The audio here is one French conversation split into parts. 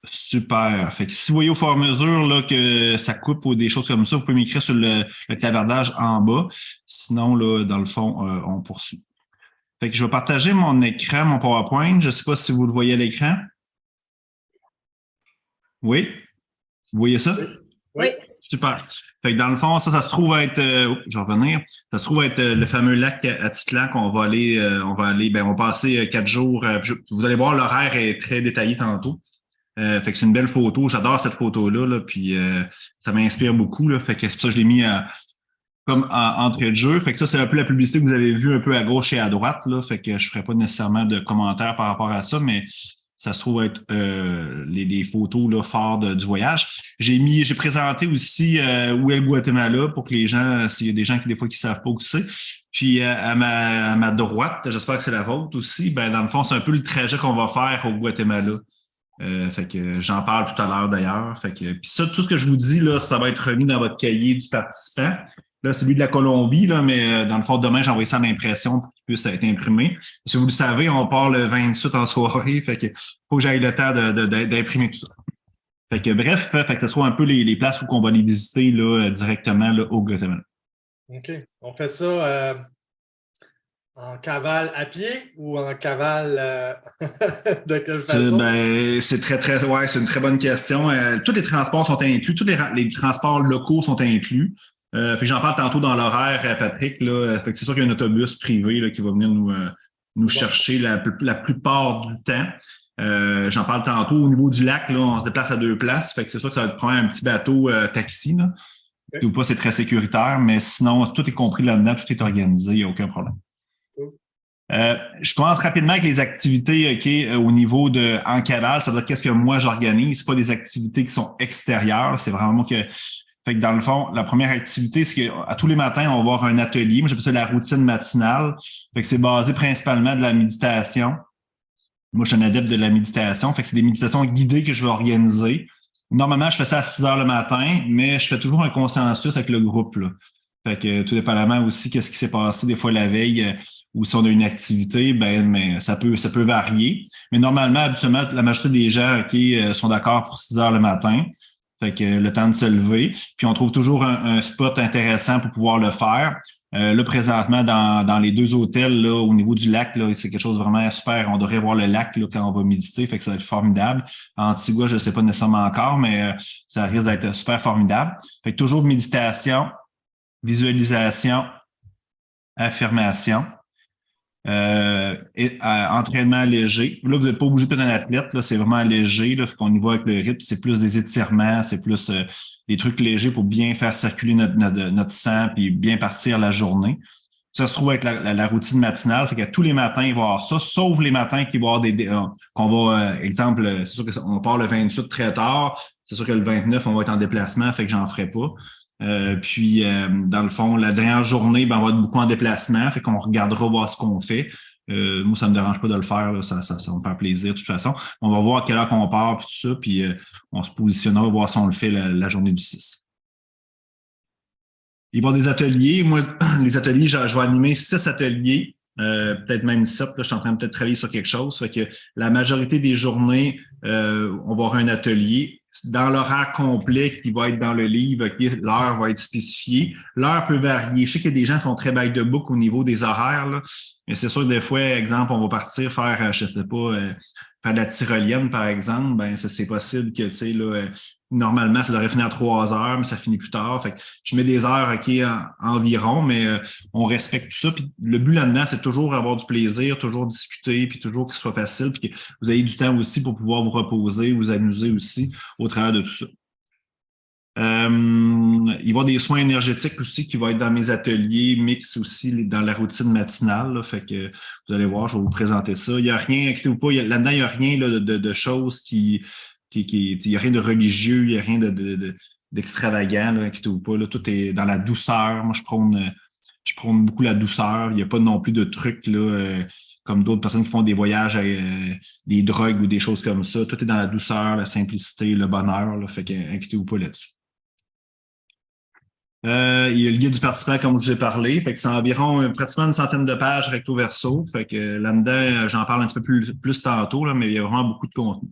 Super. Fait que si vous voyez au fur et à mesure là, que ça coupe ou des choses comme ça, vous pouvez m'écrire sur le clavardage en bas. Sinon, là, dans le fond, on poursuit. Fait que je vais partager mon écran, mon PowerPoint. Je ne sais pas si vous le voyez à l'écran. Oui? Vous voyez ça? Oui, Oui. oui. Super. Fait que dans le fond, ça se trouve être, je vais revenir, ça se trouve être le fameux lac Atitlan qu'on va aller, ben, on va passer 4 jours. Vous allez voir, l'horaire est très détaillé tantôt. Fait que c'est une belle photo. J'adore cette photo-là, là, puis ça m'inspire beaucoup. Là, fait que c'est pour ça que je l'ai mis comme entrée de jeu. Fait que ça, c'est un peu la publicité que vous avez vue un peu à gauche et à droite. Là, fait que je ne ferai pas nécessairement de commentaires par rapport à ça, mais ça se trouve être les photos là, forts du voyage. J'ai présenté aussi où est le Guatemala pour que les gens, s'il y a des gens qui des fois qui savent pas où c'est. Puis à ma droite, j'espère que c'est la vôtre aussi, ben dans le fond, c'est un peu le trajet qu'on va faire au Guatemala. Fait que j'en parle tout à l'heure d'ailleurs. Fait que puis ça, tout ce que je vous dis là, ça va être remis dans votre cahier du participant. Là, c'est lui de la Colombie, là, mais dans le fond, demain, j'ai envoyé ça en impression pour qu'il puisse être imprimé. Si vous le savez, on part le 28 en soirée. Fait que faut que j'aille le temps d'imprimer tout ça. Fait que bref, fait que ce soit un peu les places où on va les visiter là, directement là, au Guatemala. OK. On fait ça en cavale à pied ou en cavale de quelle façon? Ben, c'est ouais, c'est une très bonne question. Tous les transports sont inclus, tous les transports locaux sont inclus. Fait que j'en parle tantôt dans l'horaire, Patrick. Là, fait que c'est sûr qu'il y a un autobus privé là, qui va venir nous chercher la plupart du temps. J'en parle tantôt. Au niveau du lac, là, on se déplace à 2 places. Fait que c'est sûr que ça va te prendre un petit bateau taxi. Là. Okay. Ou pas, c'est très sécuritaire, mais sinon, tout est compris là-dedans, tout est organisé, il n'y a aucun problème. Je commence rapidement avec les activités au niveau de en cavale, c'est-à-dire qu'est-ce que moi j'organise. C'est pas des activités qui sont extérieures, c'est vraiment que. Fait que dans le fond, la première activité, c'est qu'à tous les matins, on va avoir un atelier. Moi, j'appelle ça la routine matinale. Fait que c'est basé principalement de la méditation. Moi, je suis un adepte de la méditation. Fait que c'est des méditations guidées que je vais organiser. Normalement, je fais ça à 6 heures le matin, mais je fais toujours un consensus avec le groupe, là. Fait que tout dépendamment aussi qu'est-ce qui s'est passé des fois la veille ou si on a une activité, ben mais ça peut varier. Mais normalement, habituellement, la majorité des gens sont d'accord pour 6 heures le matin. Fait que le temps de se lever. Puis on trouve toujours un spot intéressant pour pouvoir le faire. Là, présentement, dans les 2 hôtels, là, au niveau du lac, là, c'est quelque chose de vraiment super. On devrait voir le lac là, quand on va méditer, fait que ça va être formidable. Antigua, je ne sais pas nécessairement encore, mais ça risque d'être super formidable. Fait que toujours méditation, visualisation, affirmation, entraînement léger. Là, vous n'êtes pas obligé d'être un athlète, là, c'est vraiment léger. Là, qu'on y va avec le rythme, c'est plus des étirements, c'est plus des trucs légers pour bien faire circuler notre sang puis bien partir la journée. Ça se trouve avec la routine matinale, fait qu'à tous les matins, il va y avoir ça, sauf les matins qu'il va y avoir qu'on va, exemple, c'est sûr qu'on part le 28 très tard, c'est sûr que le 29, on va être en déplacement, fait que j'en ferai pas. Puis, dans le fond, la dernière journée, ben, on va être beaucoup en déplacement, fait qu'on regardera voir ce qu'on fait. Moi, ça ne me dérange pas de le faire, là, ça va me faire plaisir de toute façon. On va voir à quelle heure qu'on part, puis tout ça, puis on se positionnera, voir si on le fait la journée du 6. Il va y avoir des ateliers. Moi, les ateliers, je vais animer 6 ateliers, peut-être même 7. Là, je suis en train de peut-être travailler sur quelque chose. Fait que la majorité des journées, on va avoir un atelier. Dans l'horaire complet qui va être dans le livre, l'heure va être spécifiée. L'heure peut varier. Je sais qu'il y a des gens qui sont très by the book au niveau des horaires, là, mais c'est sûr que des fois, exemple, on va partir faire, je ne sais pas, faire de la tyrolienne, par exemple, ben ça, c'est possible que, tu sais, là, normalement, ça devrait finir à 3 heures, mais ça finit plus tard. Fait que je mets des heures environ, mais on respecte tout ça. Puis le but là-dedans, c'est toujours avoir du plaisir, toujours discuter, puis toujours que ce soit facile, puis que vous ayez du temps aussi pour pouvoir vous reposer, vous amuser aussi au travers de tout ça. Il va y avoir des soins énergétiques aussi qui vont être dans mes ateliers, mix aussi dans la routine matinale. Là, fait que vous allez voir, je vais vous présenter ça. Il n'y a rien, inquiétez-vous pas, là-dedans, il n'y a rien là, de choses il n'y a rien de religieux, il n'y a rien d'extravagant, là, inquiétez-vous pas. Là, tout est dans la douceur. Moi, je prône beaucoup la douceur. Il n'y a pas non plus de trucs là, comme d'autres personnes qui font des voyages, des drogues ou des choses comme ça. Tout est dans la douceur, la simplicité, le bonheur. Là, fait que inquiétez-vous pas là-dessus. Il y a le guide du participant, comme je vous ai parlé. Fait que c'est environ pratiquement une centaine de pages recto verso. Fait que là-dedans, j'en parle un petit peu plus tantôt, là, mais il y a vraiment beaucoup de contenu.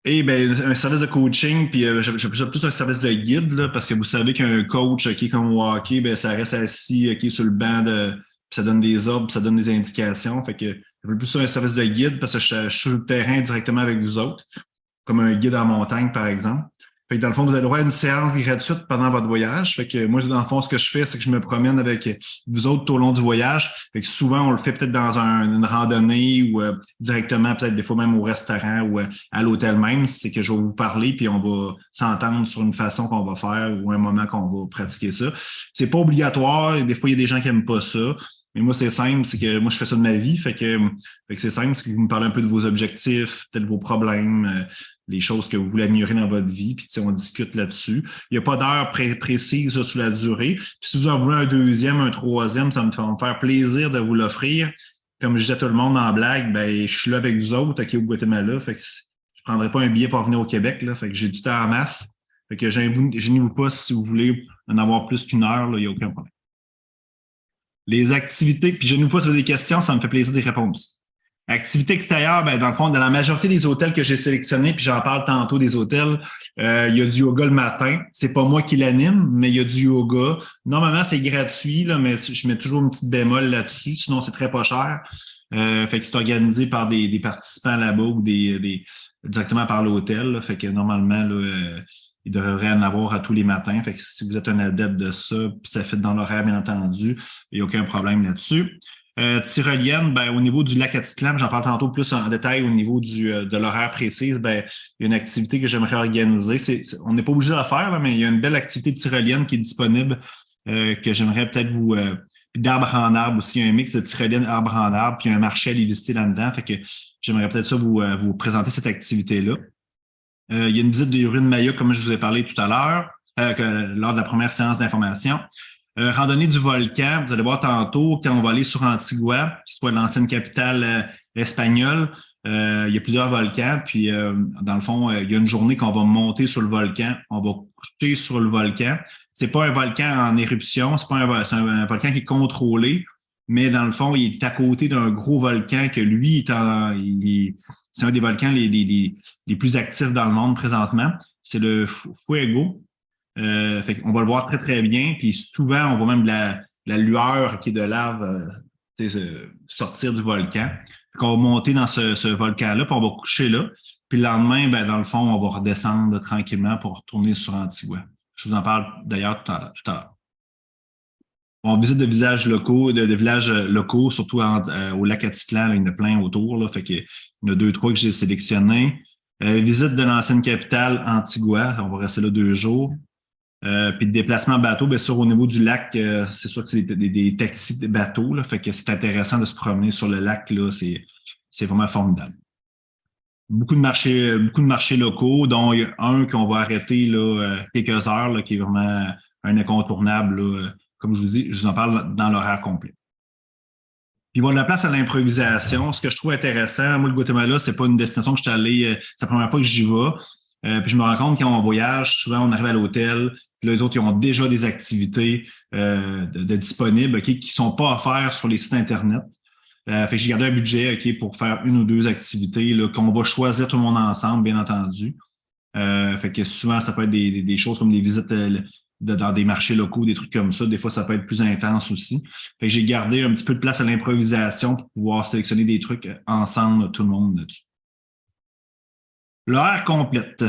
Et ben un service de coaching, puis j'appelle plus un service de guide, là, parce que vous savez qu'un coach qui est comme au hockey, ben, ça reste assis qui est sur le banc puis ça donne des ordres, puis ça donne des indications. Fait que j'appelle plus ça un service de guide parce que je suis sur le terrain directement avec vous autres, comme un guide en montagne, par exemple. Fait que dans le fond, vous avez droit à une séance gratuite pendant votre voyage. Fait que moi, dans le fond, ce que je fais, c'est que je me promène avec vous autres tout au long du voyage. Fait que souvent, on le fait peut-être dans une randonnée ou directement, peut-être des fois même au restaurant ou à l'hôtel même. C'est que je vais vous parler, puis on va s'entendre sur une façon qu'on va faire ou un moment qu'on va pratiquer ça. C'est pas obligatoire. Des fois, il y a des gens qui aiment pas ça. Mais moi, c'est simple, c'est que moi, je fais ça de ma vie. Fait que c'est simple, c'est que vous me parlez un peu de vos objectifs, peut-être vos problèmes, les choses que vous voulez améliorer dans votre vie, puis on discute là-dessus. Il n'y a pas d'heure précise là, sur la durée. Puis si vous en voulez un deuxième, un troisième, ça va me faire plaisir de vous l'offrir. Comme je disais à tout le monde en blague, ben je suis là avec vous autres, OK, au Guatemala. Fait que je ne prendrai pas un billet pour venir au Québec. Là, fait que j'ai du temps en masse. Fait que gênez-vous pas si vous voulez en avoir plus qu'une heure, il n'y a aucun problème. Les activités, puis gênez-vous pas si vous avez des questions, ça me fait plaisir d'y répondre. Activités extérieures, ben, dans le fond, dans la majorité des hôtels que j'ai sélectionnés, puis j'en parle tantôt des hôtels, il y a du yoga le matin. C'est pas moi qui l'anime, mais il y a du yoga. Normalement, c'est gratuit, là, mais je mets toujours une petite bémol là-dessus, sinon c'est très pas cher. Fait que c'est organisé par des participants là-bas ou directement par l'hôtel. Fait que normalement, là, il devrait en avoir à tous les matins. Fait que si vous êtes un adepte de ça, puis ça fait dans l'horaire, bien entendu, il n'y a aucun problème là-dessus. Tyrolienne, ben, au niveau du lac Atitlan, j'en parle tantôt plus en détail au niveau de l'horaire précise, ben, il y a une activité que j'aimerais organiser. On n'est pas obligé de la faire, là, mais il y a une belle activité de tyrolienne qui est disponible que j'aimerais peut-être vous... puis d'arbre en arbre aussi, il y a un mix de tyrolienne arbre en arbre, puis il y a un marché à aller visiter là-dedans. Fait que j'aimerais peut-être ça vous présenter cette activité-là. Il y a une visite de Urine Maya, comme je vous ai parlé tout à l'heure, lors de la première séance d'information. Randonnée du volcan, vous allez voir tantôt, quand on va aller sur Antigua, qui soit l'ancienne capitale espagnole, il y a plusieurs volcans, puis dans le fond, il y a une journée qu'on va monter sur le volcan, on va coucher sur le volcan. C'est pas un volcan en éruption, c'est un volcan qui est contrôlé, mais dans le fond, il est à côté d'un gros volcan que lui, c'est un des volcans les plus actifs dans le monde présentement. C'est le Fuego. Fait qu'on va le voir très, très bien. Puis souvent, on voit même de la lueur qui est de lave sortir du volcan. Fait qu'on va monter dans ce volcan-là, puis on va coucher là. Puis le lendemain, ben, dans le fond, on va redescendre tranquillement pour retourner sur Antigua. Je vous en parle d'ailleurs tout à l'heure. On visite de villages locaux, surtout au lac Atitlan, il y en a plein autour. Là, fait qu'il y en a 2-3 que j'ai sélectionnés. Visite de l'ancienne capitale, Antigua. On va rester là 2 jours. Puis de déplacement en bateau, bien sûr, au niveau du lac, c'est sûr que c'est des taxis de bateau. Là, fait que c'est intéressant de se promener sur le lac. Là, c'est vraiment formidable. Beaucoup de marchés locaux, dont il y a un qu'on va arrêter là, quelques heures, là, qui est vraiment un incontournable. Là, comme je vous dis, je vous en parle dans l'horaire complet. Puis il va de la place à l'improvisation. Ce que je trouve intéressant, moi, le Guatemala, c'est pas une destination que je suis allé, c'est la première fois que j'y vais. Puis je me rends compte quand on voyage, souvent on arrive à l'hôtel, puis là, les autres, ils ont déjà des activités de disponibles qui ne sont pas offertes sur les sites Internet. Fait que j'ai gardé un budget pour faire 1 ou 2 activités là, qu'on va choisir tout le monde ensemble, bien entendu. Fait que souvent, ça peut être des choses comme des visites dans des marchés locaux, des trucs comme ça. Des fois, ça peut être plus intense aussi. Fait que j'ai gardé un petit peu de place à l'improvisation pour pouvoir sélectionner des trucs ensemble, tout le monde là-dessus. L'heure complète.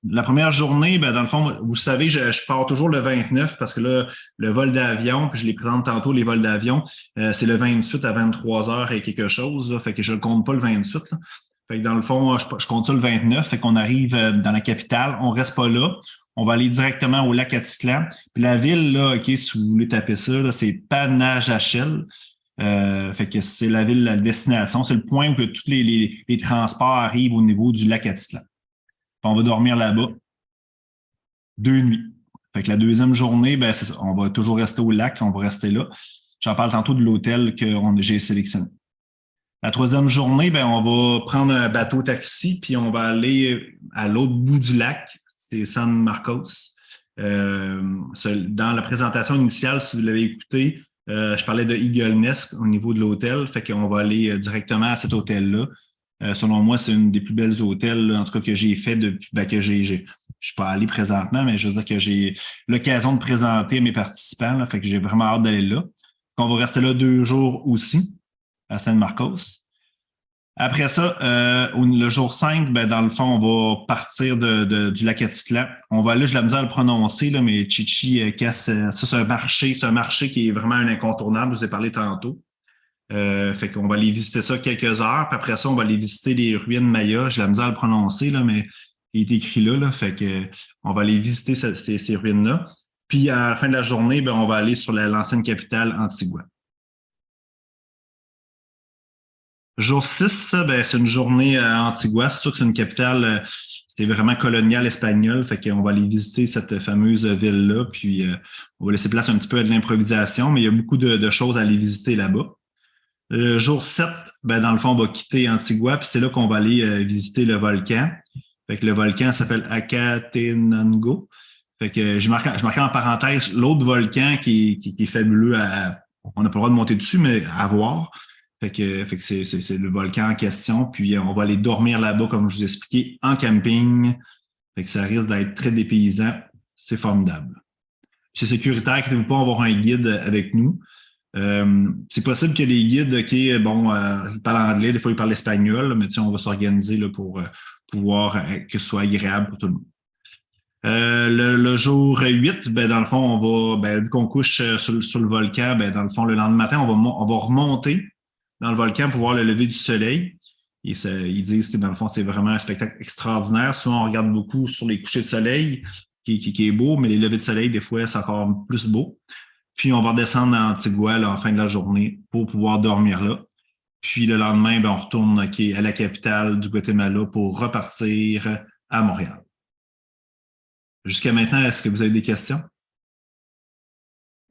La première journée, ben, dans le fond, vous savez, je pars toujours le 29 parce que là, le vol d'avion, puis je les présente tantôt, les vols d'avion, c'est le 28 à 23 heures et quelque chose. Là, fait que je ne compte pas le 28. Là. Fait que dans le fond, je compte ça le 29. Fait qu'on arrive dans la capitale. On ne reste pas là. On va aller directement au lac Atitlan. Puis la ville, là, OK, si vous voulez taper ça, là, c'est Panajachel. Fait que c'est la ville, la destination. C'est le point où que tous les transports arrivent au niveau du lac Atitlan. On va dormir là-bas 2 nuits. Fait que la deuxième journée, ben, c'est ça. On va toujours rester au lac, on va rester là. J'en parle tantôt de l'hôtel que j'ai sélectionné. La troisième journée, ben, on va prendre un bateau taxi, puis on va aller à l'autre bout du lac, c'est San Marcos. Dans la présentation initiale, si vous l'avez écouté, je parlais de Eagle Nest au niveau de l'hôtel, fait qu'on va aller directement à cet hôtel-là. Selon moi, c'est une des plus belles hôtels, là, en tout cas, que j'ai fait depuis que je suis pas allé présentement, mais je veux dire que j'ai l'occasion de présenter mes participants, là, fait que j'ai vraiment hâte d'aller là. On va rester là 2 jours aussi, à San Marcos. Après ça, le jour 5, ben, dans le fond, on va partir du lac Atitlan. On va aller, je la misère à le prononcer, là, mais Chichi Casse, ça, c'est un marché qui est vraiment un incontournable, je vous ai parlé tantôt. Fait qu'on va aller visiter ça quelques heures, puis après ça, on va aller visiter les ruines Maya. J'ai la misère à le prononcer, là, mais il est écrit là, fait que on va aller visiter ces ruines-là. Puis à la fin de la journée, ben, on va aller sur l'ancienne capitale Antigua. Jour 6, ben, c'est une journée à Antigua. C'est sûr que c'est une capitale, c'était vraiment coloniale espagnole. Fait qu'on va aller visiter cette fameuse ville-là. Puis on va laisser place un petit peu à de l'improvisation, mais il y a beaucoup de choses à aller visiter là-bas. Le jour 7, ben, dans le fond, on va quitter Antigua, puis c'est là qu'on va aller visiter le volcan. Fait que le volcan s'appelle Acatenango. Fait que je marquais en parenthèse l'autre volcan qui est fabuleux on n'a pas le droit de monter dessus, mais à voir. Fait que c'est le volcan en question. Puis on va aller dormir là-bas, comme je vous ai expliqué, en camping. Fait que ça risque d'être très dépaysant. C'est formidable. C'est sécuritaire, inquiétez-vous pas, on va avoir un guide avec nous. C'est possible que les guides, OK, bon, ils parlent anglais, des fois ils parlent espagnol, mais on va s'organiser là, pour pouvoir que ce soit agréable pour tout le monde. Le jour 8, ben, dans le fond, on va, ben, vu qu'on couche sur le volcan, ben, dans le fond, le lendemain matin, on va remonter dans le volcan pour voir le lever du soleil. Et ils disent que dans le fond, c'est vraiment un spectacle extraordinaire. Souvent, on regarde beaucoup sur les couchers de soleil, qui est beau, mais les levées de soleil, des fois, c'est encore plus beau. Puis, on va redescendre à Antigua là, en fin de la journée pour pouvoir dormir là. Puis, le lendemain, ben, on retourne à la capitale du Guatemala pour repartir à Montréal. Jusqu'à maintenant, est-ce que vous avez des questions?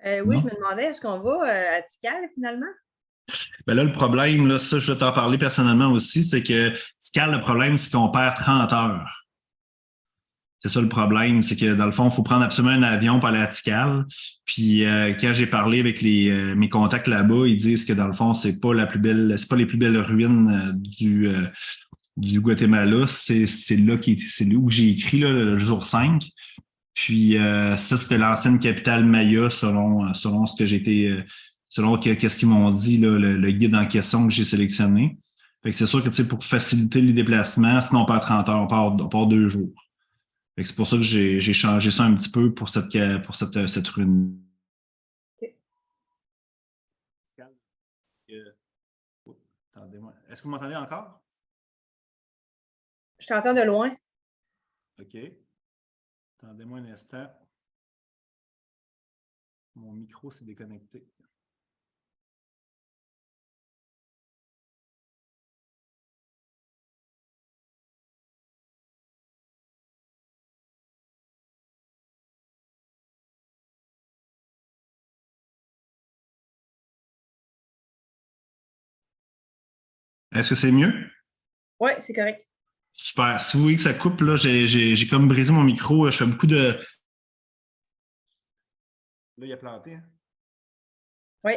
Oui, je Non? me demandais, est-ce qu'on va à Tikal finalement? Ben là, le problème, là, ça, je vais t'en parler personnellement aussi, c'est que Tikal, le problème, c'est qu'on perd 30 heures. C'est ça le problème, c'est que dans le fond, il faut prendre absolument un avion pour aller à Tikal. Puis quand j'ai parlé avec mes contacts là-bas, ils disent que dans le fond, c'est pas les plus belles ruines du Guatemala. C'est là où j'ai écrit là, le jour 5. Puis ça, c'était l'ancienne capitale Maya selon ce que selon qu'est-ce qu'ils m'ont dit, là, le guide en question que j'ai sélectionné. Fait que c'est sûr que pour faciliter les déplacements, sinon on perd 30 heures, on part 2 jours. Fait que c'est pour ça que j'ai changé ça un petit peu pour cette rune. Ok. Attendez-moi. Est-ce que vous m'entendez encore? Je t'entends de loin. OK. Attendez-moi un instant. Mon micro s'est déconnecté. Est-ce que c'est mieux? Oui, c'est correct. Super. Si vous voyez que ça coupe, là, j'ai comme brisé mon micro. Je fais beaucoup de. Là, il a planté. Hein? Oui,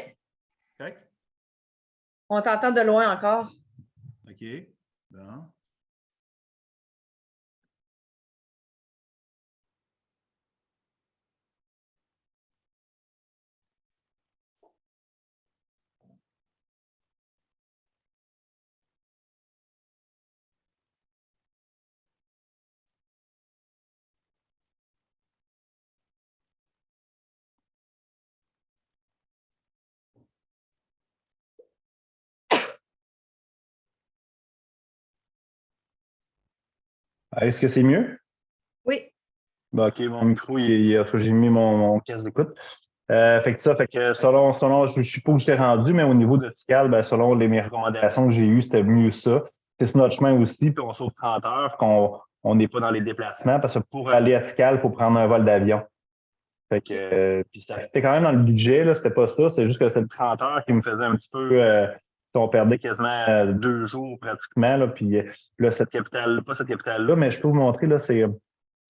Correct? on t'entend de loin encore. OK. Bon. Est-ce que c'est mieux? Oui. Bon, OK, mon micro, j'ai mis mon casque d'écoute. Fait que selon, je ne sais pas où j'étais rendu, mais au niveau de Tikal, ben, selon mes recommandations que j'ai eues, c'était mieux ça. C'est sur notre chemin aussi, puis on sauve 30 heures qu'on n'est pas dans les déplacements, parce que pour aller à Tikal, il faut prendre un vol d'avion. Fait que, puis ça c'était quand même dans le budget, là, c'était pas ça, c'est juste que c'est le 30 heures qui me faisait un petit peu, on perdait quasiment 2 jours pratiquement, là, puis là, pas cette capitale-là, mais je peux vous montrer, là, c'est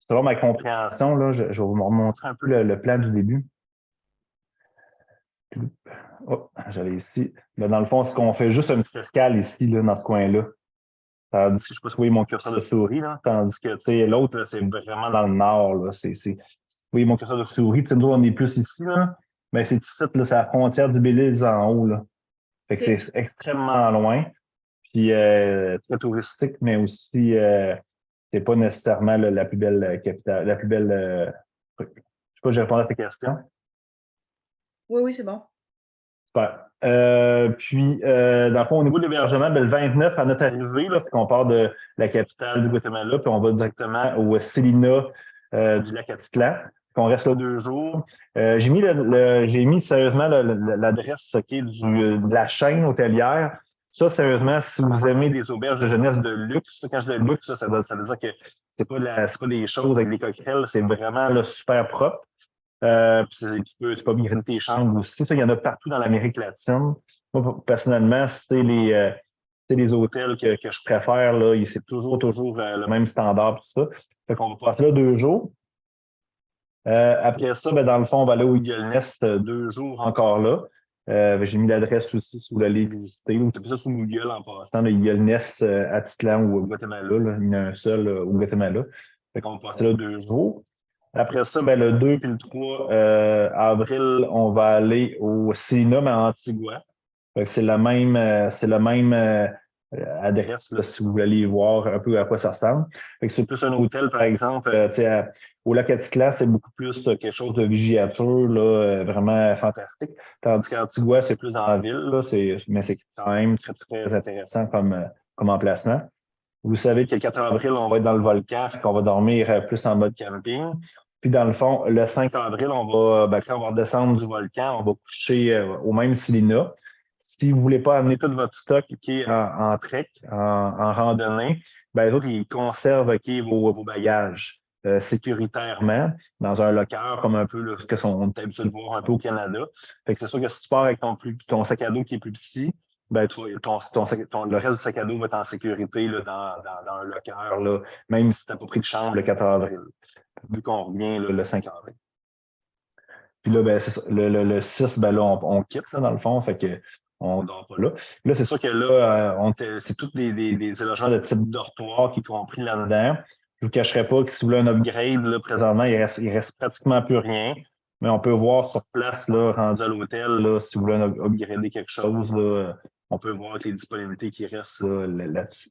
selon ma compréhension, là, je vais vous montrer un peu le plan du début. Oh, j'allais ici. Là, dans le fond, c'est qu'on fait juste une petite escale ici, là, dans ce coin-là. Tandis que je ne sais pas si vous voyez mon curseur de souris, là, tandis que l'autre, là, c'est vraiment dans le nord. Là, vous voyez mon curseur de souris, nous, on est plus ici, là, mais c'est ici, là, c'est la frontière du Belize en haut. Là. Fait que c'est extrêmement loin. Puis très touristique, mais aussi c'est pas nécessairement là, la plus belle capitale, la plus belle. Je sais pas, j'ai répondu à ta question. Oui, oui, c'est bon. Super. Puis, dans le fond, au niveau de l'hébergement, ben, le 29, à notre arrivée, là, on part de la capitale du Guatemala, puis on va directement au Celina du lac Atitlan. Puis on reste là 2 jours. J'ai mis sérieusement l'adresse de la chaîne hôtelière. Ça, sérieusement, si vous aimez des auberges de jeunesse de luxe, quand je dis de luxe, ça veut dire que c'est pas des choses avec des coquerelles, c'est vraiment là, super propre. Tu peux pas migrer tes chambres aussi. Ça, il y en a partout dans l'Amérique latine. Moi, personnellement, c'est les hôtels que je préfère. Là, c'est toujours le même standard, tout ça. Fait qu'on va passer là 2 jours. Après ça, ben, dans le fond, on va aller au Eagle Nest 2 jours encore là. J'ai mis l'adresse aussi si vous voulez aller visiter. Ou tu as ça sur Google en passant, le Eagle Nest à Atitlan ou au Guatemala. Là. Il y en a un seul au Guatemala. Fait qu'on va passer là 2 jours. Après ça, ben, le 2 puis le 3 avril, on va aller au Celina, mais à Antigua. C'est la même adresse là, si vous voulez aller voir un peu à quoi ça ressemble. C'est plus un hôtel, par exemple, au lac Atitlan, c'est beaucoup plus quelque chose de villégiature, là, vraiment fantastique. Tandis qu'Antigua, c'est plus dans la ville, là, mais c'est quand même très, très intéressant comme emplacement. Vous savez que le 4 avril, on va être dans le volcan, qu'on va dormir plus en mode camping. Puis dans le fond, le 5 avril, quand on va redescendre du volcan, on va coucher au même Celina. Si vous ne voulez pas amener tout votre stock en trek, en randonnée, ben, les autres, ils conservent vos bagages sécuritairement dans un locker, comme un peu là, ce qu'on est habitué de voir un peu au Canada. Fait que c'est sûr que si tu pars avec ton sac à dos qui est plus petit, ben, le reste du sac à dos va être en sécurité là, dans un locker, là, même si tu n'as pas pris de chambre le 4 avril, vu qu'on revient là, le 5 avril. Puis là, ben, c'est ça. Le 6, ben, là, on quitte, là, dans le fond, fait que on ne dort pas là. Là, c'est sûr que là, c'est tous des hébergements de type dortoir qui sont pris là-dedans. Je ne vous cacherai pas que si vous voulez un upgrade, là, présentement, il reste pratiquement plus rien. Mais on peut voir sur place, là, rendu à l'hôtel, là, si vous voulez upgrader quelque chose, là, on peut voir les disponibilités qui restent là-dessus.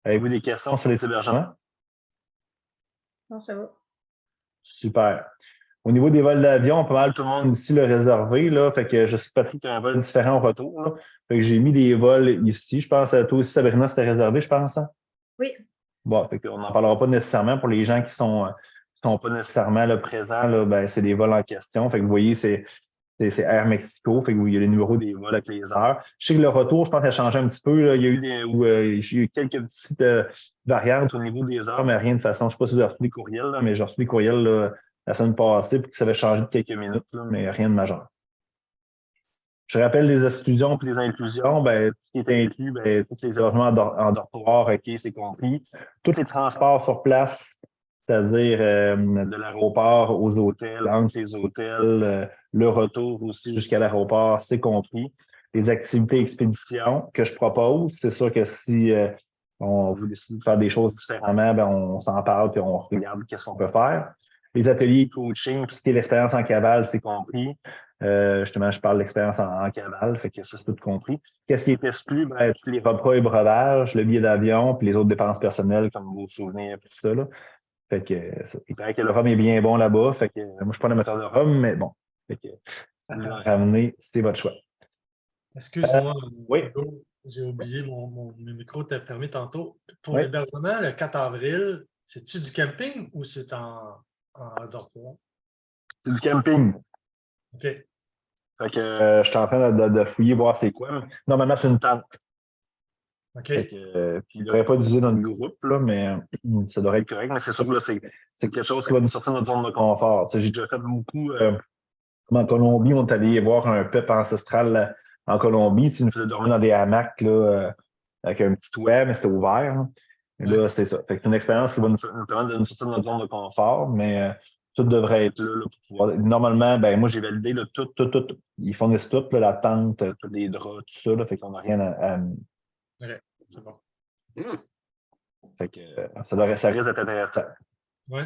Avez-vous des questions sur les hébergements? Non, ça va. Super. Au niveau des vols d'avion, pas mal tout le monde ici l'a réservé. Là, fait que je suis Patrick qui a un vol différent au retour. Là. Fait que j'ai mis des vols ici. Je pense à toi aussi, Sabrina, c'était réservé, je pense. Hein? Oui. Bon, fait qu'on n'en parlera pas nécessairement pour les gens qui sont pas nécessairement là, présents. Là, ben, c'est des vols en question. Fait que vous voyez, c'est Air Mexico. Fait que il y a les numéros des vols avec les heures. Je sais que le retour, je pense, a changé un petit peu. Là. Il y a eu quelques petites variantes au niveau des heures, mais rien de façon. Je ne sais pas si vous avez reçu des courriels, là, mais j'ai reçu des courriels là, la semaine passée pour que ça avait changé de quelques minutes, là, mais rien de majeur. Je rappelle les exclusions et les inclusions. Ben, tout ce qui est inclus, ben, tous les hébergements en dortoir, OK, c'est compris. Tous les transports sur place, c'est-à-dire de l'aéroport aux hôtels, entre les hôtels, le retour aussi jusqu'à l'aéroport, c'est compris. Les activités expéditions que je propose, c'est sûr que si on vous décide de faire des choses différemment, ben, on s'en parle et on regarde qu'est-ce qu'on peut faire. Les ateliers coaching, tout ce qui est l'expérience en cavale, c'est compris. Justement, je parle de l'expérience en cavale, fait que ça, c'est tout compris. Qu'est-ce qui est exclu? Ben, tous les repas et breuvages, le billet d'avion, puis les autres dépenses personnelles, comme vos souvenirs, tout ça. Là. Fait que, il paraît que le rhum est bien bon là-bas. Fait que, moi, je suis pas un amateur de rhum, mais bon. Fait que, si vous en ramenez, c'est votre choix. Excuse-moi, oui. Hugo, j'ai oublié mon micro t'a permis tantôt. Pour Oui. l'hébergement, le 4 avril, c'est-tu du camping ou c'est en dortoir? C'est du camping. OK. Fait que je suis en train de fouiller, voir c'est quoi. Normalement, c'est une tente. OK. Puis il ne devrait pas diviser dans le groupe, là, mais ça devrait être correct. Mais c'est sûr que c'est quelque chose qui va nous sortir de notre zone de confort. J'ai déjà fait beaucoup. Comme en Colombie, on est allé voir un peuple ancestral en Colombie. Tu nous faisais dormir dans des hamacs là, avec un petit toit, mais c'était ouvert. Hein. Et là, c'est ça. Fait que c'est une expérience qui va nous permettre de nous sortir de notre zone de confort, mais tout devrait être là, pour pouvoir. Normalement, ben moi, j'ai validé là, tout. Ils fournissent tout, là, la tente, tous les draps, tout ça. Là, fait qu'on n'a rien à OK. C'est bon. Fait que ça risque d'être intéressant. Ouais.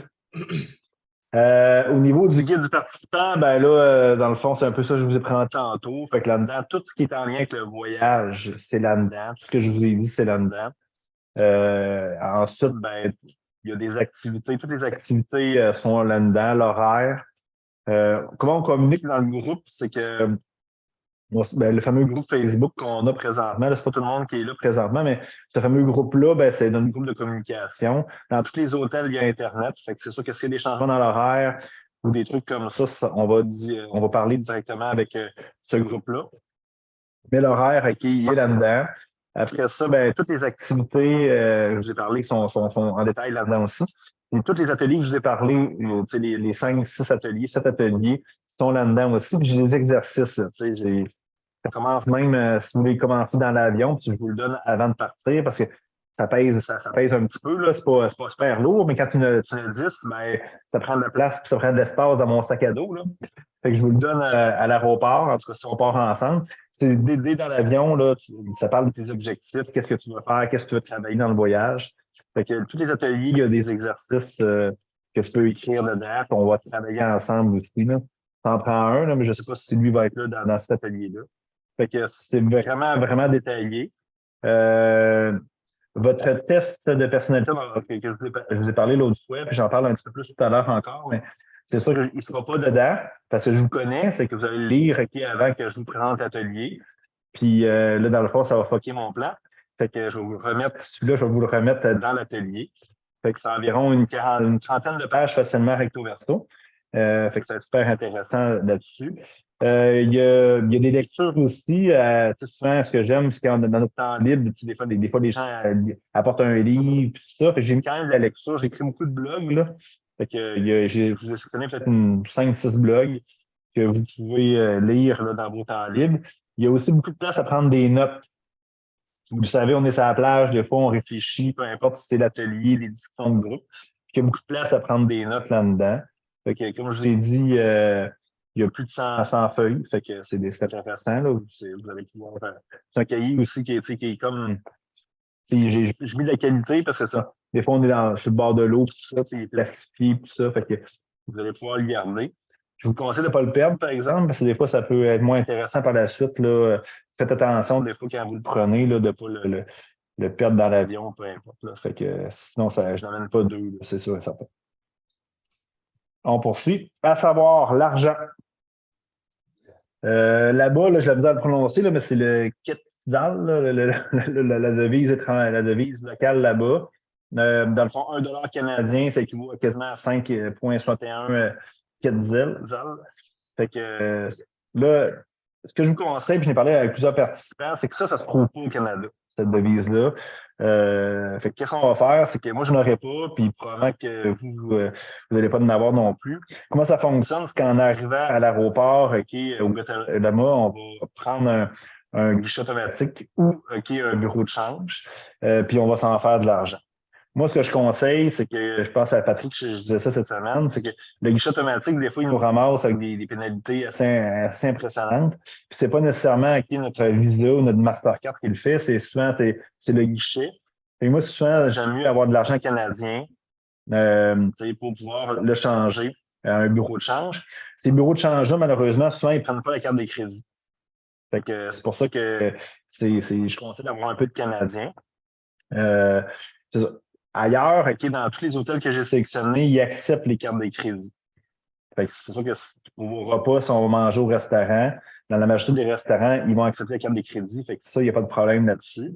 Au niveau du guide du participant, ben là, dans le fond, c'est un peu ça que je vous ai présenté tantôt. Fait que là-dedans, tout ce qui est en lien avec le voyage, c'est là-dedans. Tout ce que je vous ai dit, c'est là-dedans. Ensuite, ben, il y a des activités. Toutes les activités sont là-dedans, l'horaire. Comment on communique dans le groupe, c'est que ben, le fameux groupe Facebook qu'on a présentement, c'est pas tout le monde qui est là présentement, mais ce fameux groupe-là, ben, c'est notre groupe de communication. Dans tous les hôtels, il y a Internet. Fait que c'est sûr que s'il y a des changements dans l'horaire ou des trucs comme ça, on va parler directement avec ce groupe-là. Mais l'horaire qui est là-dedans. Après ça, ben, toutes les activités, je vous ai parlé, sont en détail là-dedans aussi. Et tous les ateliers que je vous ai parlé, les 5, 6 ateliers, 7 ateliers, sont là-dedans aussi. Puis j'ai des exercices. Là, ça commence même, si vous voulez commencer dans l'avion, puis je vous le donne avant de partir parce que ça pèse un petit peu, là, c'est pas super lourd, mais quand tu le 10, ben, ça prend de la place puis ça prend de l'espace dans mon sac à dos. Là. Fait que je vous le donne à l'aéroport, en tout cas si on part ensemble. C'est dès dans l'avion, là, ça parle de tes objectifs, qu'est-ce que tu vas faire, qu'est-ce que tu veux travailler dans le voyage. Fait que tous les ateliers, il y a des exercices que tu peux écrire dedans, puis on va travailler ensemble aussi. Là. T'en prends un, là, mais je ne sais pas si lui va être là dans cet atelier-là. Fait que c'est vraiment, vraiment détaillé. Votre test de personnalité que je vous ai parlé l'autre fois, puis j'en parle un petit peu plus tout à l'heure encore, mais c'est sûr qu'il ne sera pas dedans, parce que je vous connais, c'est que vous allez le lire avant que je vous présente l'atelier. Puis là, dans le fond, ça va fucker mon plan. Fait que je vais vous remettre, celui-là, je vais vous le remettre dans l'atelier. Fait que c'est environ une trentaine de pages facilement recto verso. Fait que c'est super intéressant là-dessus. Il y a des lectures aussi. Souvent, ce que j'aime, c'est quand dans notre temps libre, des fois, les gens apportent un livre, tout ça. Fait que j'ai mis quand même de la lecture. J'ai écrit beaucoup de blogs, là. Fait que j'ai sélectionné peut-être 5-6 blogs que vous pouvez lire là, dans vos temps libres. Il y a aussi beaucoup de place à prendre des notes. Vous le savez, on est sur la plage, des fois, on réfléchit, peu importe si c'est l'atelier, des discussions de groupe. Puis il y a beaucoup de place à prendre des notes là-dedans. Fait que, comme je vous ai dit, il y a plus de 100 feuilles. Fait que c'est intéressant. Là. Vous allez pouvoir faire. C'est un cahier aussi qui est comme. J'ai mis de la qualité parce que ça. Des fois, on est sur le bord de l'eau, tout ça, il est plastifié, tout ça. Fait que vous allez pouvoir le garder. Je vous conseille de ne pas le perdre, par exemple, parce que des fois, ça peut être moins intéressant par la suite. Là. Faites attention, des fois, quand vous le prenez, là, de ne pas le perdre dans l'avion, peu importe. Là. Fait que sinon, je n'en amène pas deux, c'est sûr et certain. On poursuit. À savoir, l'argent. Là-bas, là, je l'ai besoin de le prononcer, là, mais c'est le Quetzal, la devise locale là-bas. Dans le fond, 1 $ canadien, ça équivaut à quasiment à 5,61 Quetzal. Fait que là, ce que je vous conseille, puis j'en ai parlé avec plusieurs participants, c'est que ça se trouve pas au Canada, cette devise-là. Fait que qu'est-ce qu'on va faire? C'est que moi, je n'en aurais pas, puis probablement que vous n'allez pas en avoir non plus. Comment ça fonctionne? C'est qu'en arrivant à l'aéroport, au Guatemala, on va prendre un guichet automatique ou un bureau de change, puis on va s'en faire de l'argent. Moi, ce que je conseille, c'est que je pense à Patrick, je disais ça cette semaine, c'est que le guichet automatique, des fois, il nous ramasse avec des pénalités assez impressionnantes. Puis c'est pas nécessairement notre Visa ou notre Mastercard qui le fait, c'est souvent c'est le guichet. Et moi, souvent, j'aime mieux avoir de l'argent canadien pour pouvoir le changer à un bureau de change. Ces bureaux de change-là, malheureusement, souvent, ils ne prennent pas la carte de crédit. Fait que c'est pour ça que je conseille d'avoir un peu de canadien. C'est ça. Ailleurs, dans tous les hôtels que j'ai sélectionnés, ils acceptent les cartes de crédit. Fait que c'est sûr que pour vos repas, si on va manger au restaurant, dans la majorité des restaurants, ils vont accepter la carte de crédit. Fait que ça, il n'y a pas de problème là-dessus.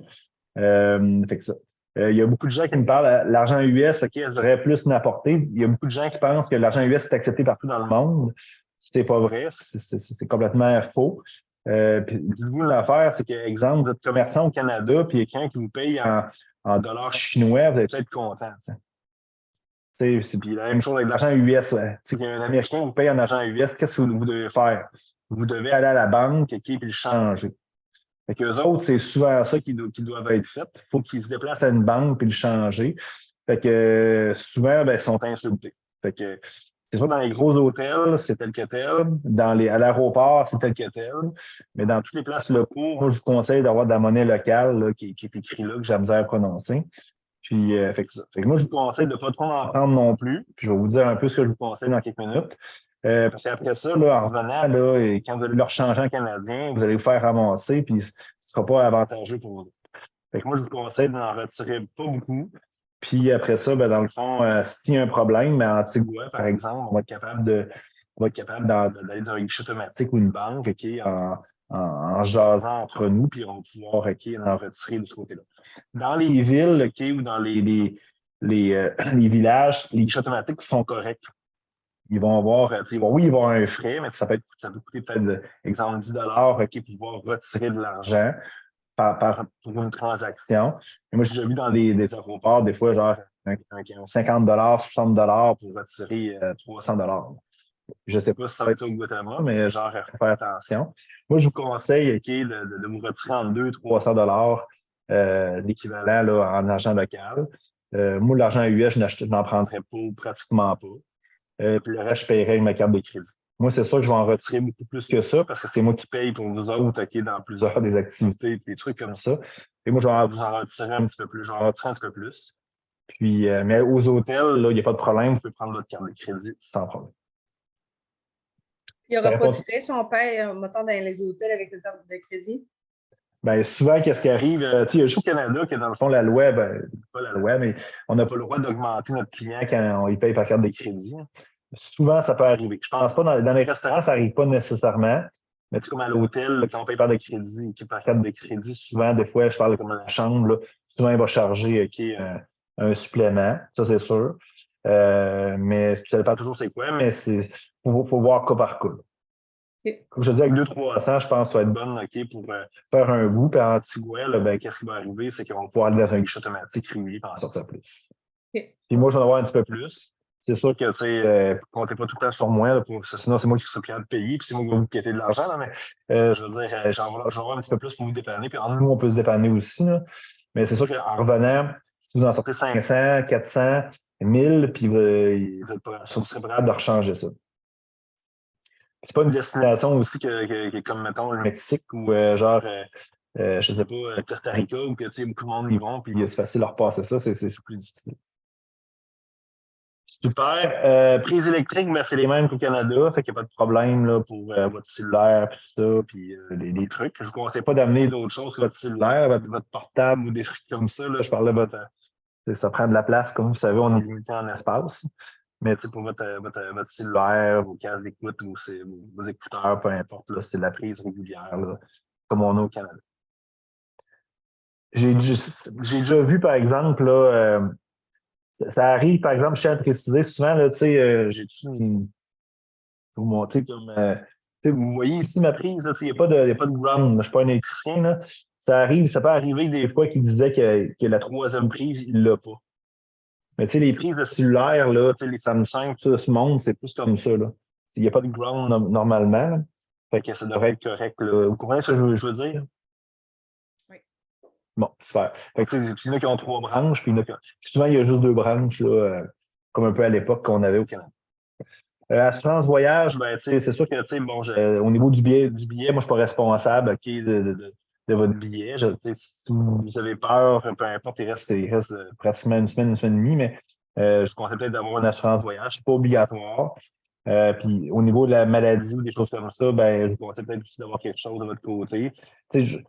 Fait que ça. Il y a beaucoup de gens qui me parlent de l'argent US, elle devrait plus n'apporter. Il y a beaucoup de gens qui pensent que l'argent US est accepté partout dans le monde. C'est pas vrai, c'est complètement faux. Puis dites-vous l'affaire, c'est que, exemple, vous êtes commerçant au Canada, puis il y a quelqu'un qui vous paye en dollars chinois, vous allez peut-être être content. Puis la même chose avec l'argent US. Un Américain vous paye en argent US, qu'est-ce que vous devez faire? Vous devez aller à la banque puis le changer. Fait qu'eux autres, c'est souvent ça qui doivent être fait. Il faut qu'ils se déplacent à une banque puis le changer. Fait que souvent, ben, ils sont insultés. Fait que C'est sûr, dans les gros hôtels, c'est tel que tel. À l'aéroport, c'est tel que tel. Mais dans toutes les places locaux, moi, je vous conseille d'avoir de la monnaie locale là, qui est écrite là, que j'ai la misère à prononcer. Puis, fait que moi, je vous conseille de ne pas trop en prendre non plus. Puis, je vais vous dire un peu ce que je vous conseille dans quelques minutes. Parce qu'après ça, là, en revenant, là, et quand vous allez leur changer en canadien, vous allez vous faire ramasser, puis ce ne sera pas avantageux pour vous. Fait que moi, je vous conseille d'en retirer pas beaucoup. Puis après ça, ben, dans le fond, s'il y a un problème, ben, à Antigua, par exemple, on va être capable d'aller dans un guichet automatique ou une banque, OK, en jasant entre nous, puis on va pouvoir, OK, en retirer de ce côté-là. Dans les villes, OK, ou dans les villages, les guichets automatiques sont corrects. Ils vont avoir, oui, ils vont avoir un frais, mais ça peut coûter peut-être, exemple, 10 OK, pour pouvoir retirer de l'argent pour une transaction. Et moi, j'ai déjà vu dans des aéroports, des fois, genre, 50 60 pour retirer 300 Je ne sais pas si ça va être au Guatemala, mais genre, il faut faire attention. Moi, je vous conseille, OK, de vous retirer en 200 300 l'équivalent là, en argent local. Moi, l'argent US, je n'en prendrais pas, pratiquement pas. Puis le reste, je paierais avec ma carte de crédit. Moi, c'est sûr que je vais en retirer beaucoup plus que ça parce que c'est moi qui paye pour vous autres, OK, dans plusieurs des activités et des trucs comme ça. Et moi, je vais vous en retirer un petit peu plus. Je vais en retirer un petit peu plus. Puis, mais aux hôtels, là, il n'y a pas de problème. Vous pouvez prendre votre carte de crédit sans problème. Il n'y Ça aura pas répond. de frais si on paye, mettons, dans les hôtels avec le carte de crédit. Ben, souvent, qu'est-ce qui arrive? Tu sais, il y a juste au Canada que, dans le fond, la loi, ben, pas la loi, mais on n'a pas le droit d'augmenter notre client quand il paye par carte de crédit. Souvent, ça peut arriver. Je pense pas, dans les restaurants, ça n'arrive pas nécessairement. Mais tu sais, comme à l'hôtel, là, quand on paye par de crédit, par carte de crédit, souvent, des fois, je parle comme à la chambre, là, souvent, il va charger un supplément, ça c'est sûr. Mais ça dépend toujours c'est quoi, mais faut voir cas par cas. OK. Comme je te dis, avec 200-300, je pense que ça va être bonne pour faire un bout. Puis à Antigua, là, ben, qu'est-ce qui va arriver? C'est qu'on va pouvoir aller dans un guichet automatique régulier et en sortir plus. OK. Puis moi, je vais en avoir un petit peu plus. C'est sûr que comptez pas tout le temps sur moi, là, sinon c'est moi qui serai capable de payer, puis c'est moi qui vais vous quitter de l'argent, là, mais je veux dire, j'en vais avoir un petit peu plus pour vous dépanner, puis en nous, on peut se dépanner aussi. Là. Mais c'est sûr qu'en revenant, si vous en sortez 500, 400, 1000, puis vous serez prêt de rechanger ça. C'est pas une destination aussi comme, mettons, le Mexique ou je sais pas, Costa Rica, où que, beaucoup de monde y vont, puis c'est facile de repasser ça, c'est plus difficile. Super. Prises électriques, ben, c'est les mêmes qu'au Canada, fait qu'il n'y a pas de problème là, pour votre cellulaire, puis tout ça, puis les trucs. Je ne vous conseille pas d'amener d'autres choses que votre cellulaire, votre portable ou des trucs comme ça. Là. Je parlais de ça prend de la place, comme vous savez, on est limité en espace. Mais pour votre cellulaire, vos casques d'écoute ou vos écouteurs, peu importe, là, c'est de la prise régulière, là, comme on a au Canada. J'ai déjà vu, par exemple, là, ça arrive, par exemple, je tiens à préciser souvent, là, vous montez comme, vous voyez ici ma prise, il n'y a pas de ground, je ne suis pas un électricien, là. Ça peut arriver des fois qu'il disait que la troisième prise, il ne l'a pas. Mais tu sais, les prises de cellulaire, là, les Samsung, tout ce monde, c'est plus comme ça, là. Il n'y a pas de ground normalement, là. Fait que ça devrait être correct, là. Vous comprenez ce que je veux dire? Oui. Bon, super. Fait que, il y en a qui ont 3 branches, puis souvent, il y a juste 2 branches, là, comme un peu à l'époque qu'on avait au Canada. Assurance voyage, ben, c'est sûr que, bon, au niveau du billet, moi, je ne suis pas responsable, OK, de votre billet. Si vous avez peur, peu importe, il reste pratiquement une semaine et demie, mais je vous conseille peut-être d'avoir une assurance voyage. Ce n'est pas obligatoire. Puis au niveau de la maladie ou des choses comme ça, ben, je vous conseille peut-être aussi d'avoir quelque chose de votre côté. Je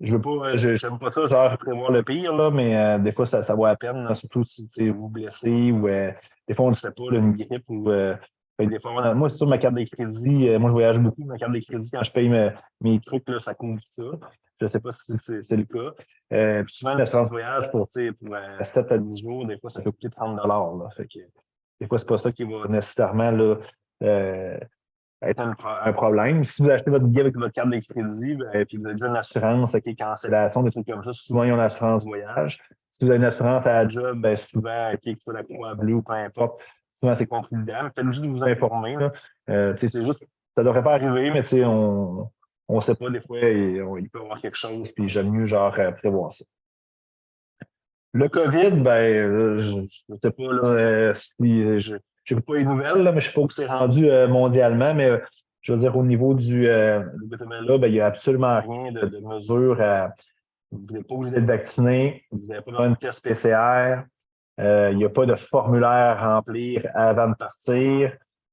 veux pas, j'aime pas ça, genre prévoir le pire, là, mais des fois, ça vaut la peine, là, surtout si vous vous blessez ou des fois, on ne sait pas, là, une grippe ou des fois, moi, c'est sûr, ma carte de crédit, moi, je voyage beaucoup, ma carte de crédit, quand je paye mes trucs, là, ça couvre ça. Je ne sais pas si c'est le cas. Puis souvent, l'assurance voyage pour 7 à 10 jours, des fois, ça peut coûter 30 là. Fait que, des fois, c'est pas ça qui va nécessairement là, être un problème. Si vous achetez votre billet avec votre carte de crédit, puis vous avez déjà une assurance, cancellation, des trucs comme ça, souvent ils ont l'assurance voyage. Si vous avez une assurance à la job, souvent, que ce soit la Croix-Bleue ou peu importe, souvent c'est contre l'idéal. Faites juste de vous informer. Là. C'est juste, ça ne devrait pas arriver, mais on ne sait pas, des fois, il peut y avoir quelque chose, puis j'aime mieux prévoir ça. Le COVID, je ne sais pas là, si je n'ai pas les nouvelles, là, mais je ne sais pas où c'est rendu mondialement, mais je veux dire, au niveau du Guatemala, ben, il n'y a absolument rien de mesure. Vous n'êtes pas obligé d'être vacciné, vous n'avez pas besoin de test PCR, il n'y a pas de formulaire à remplir avant de partir.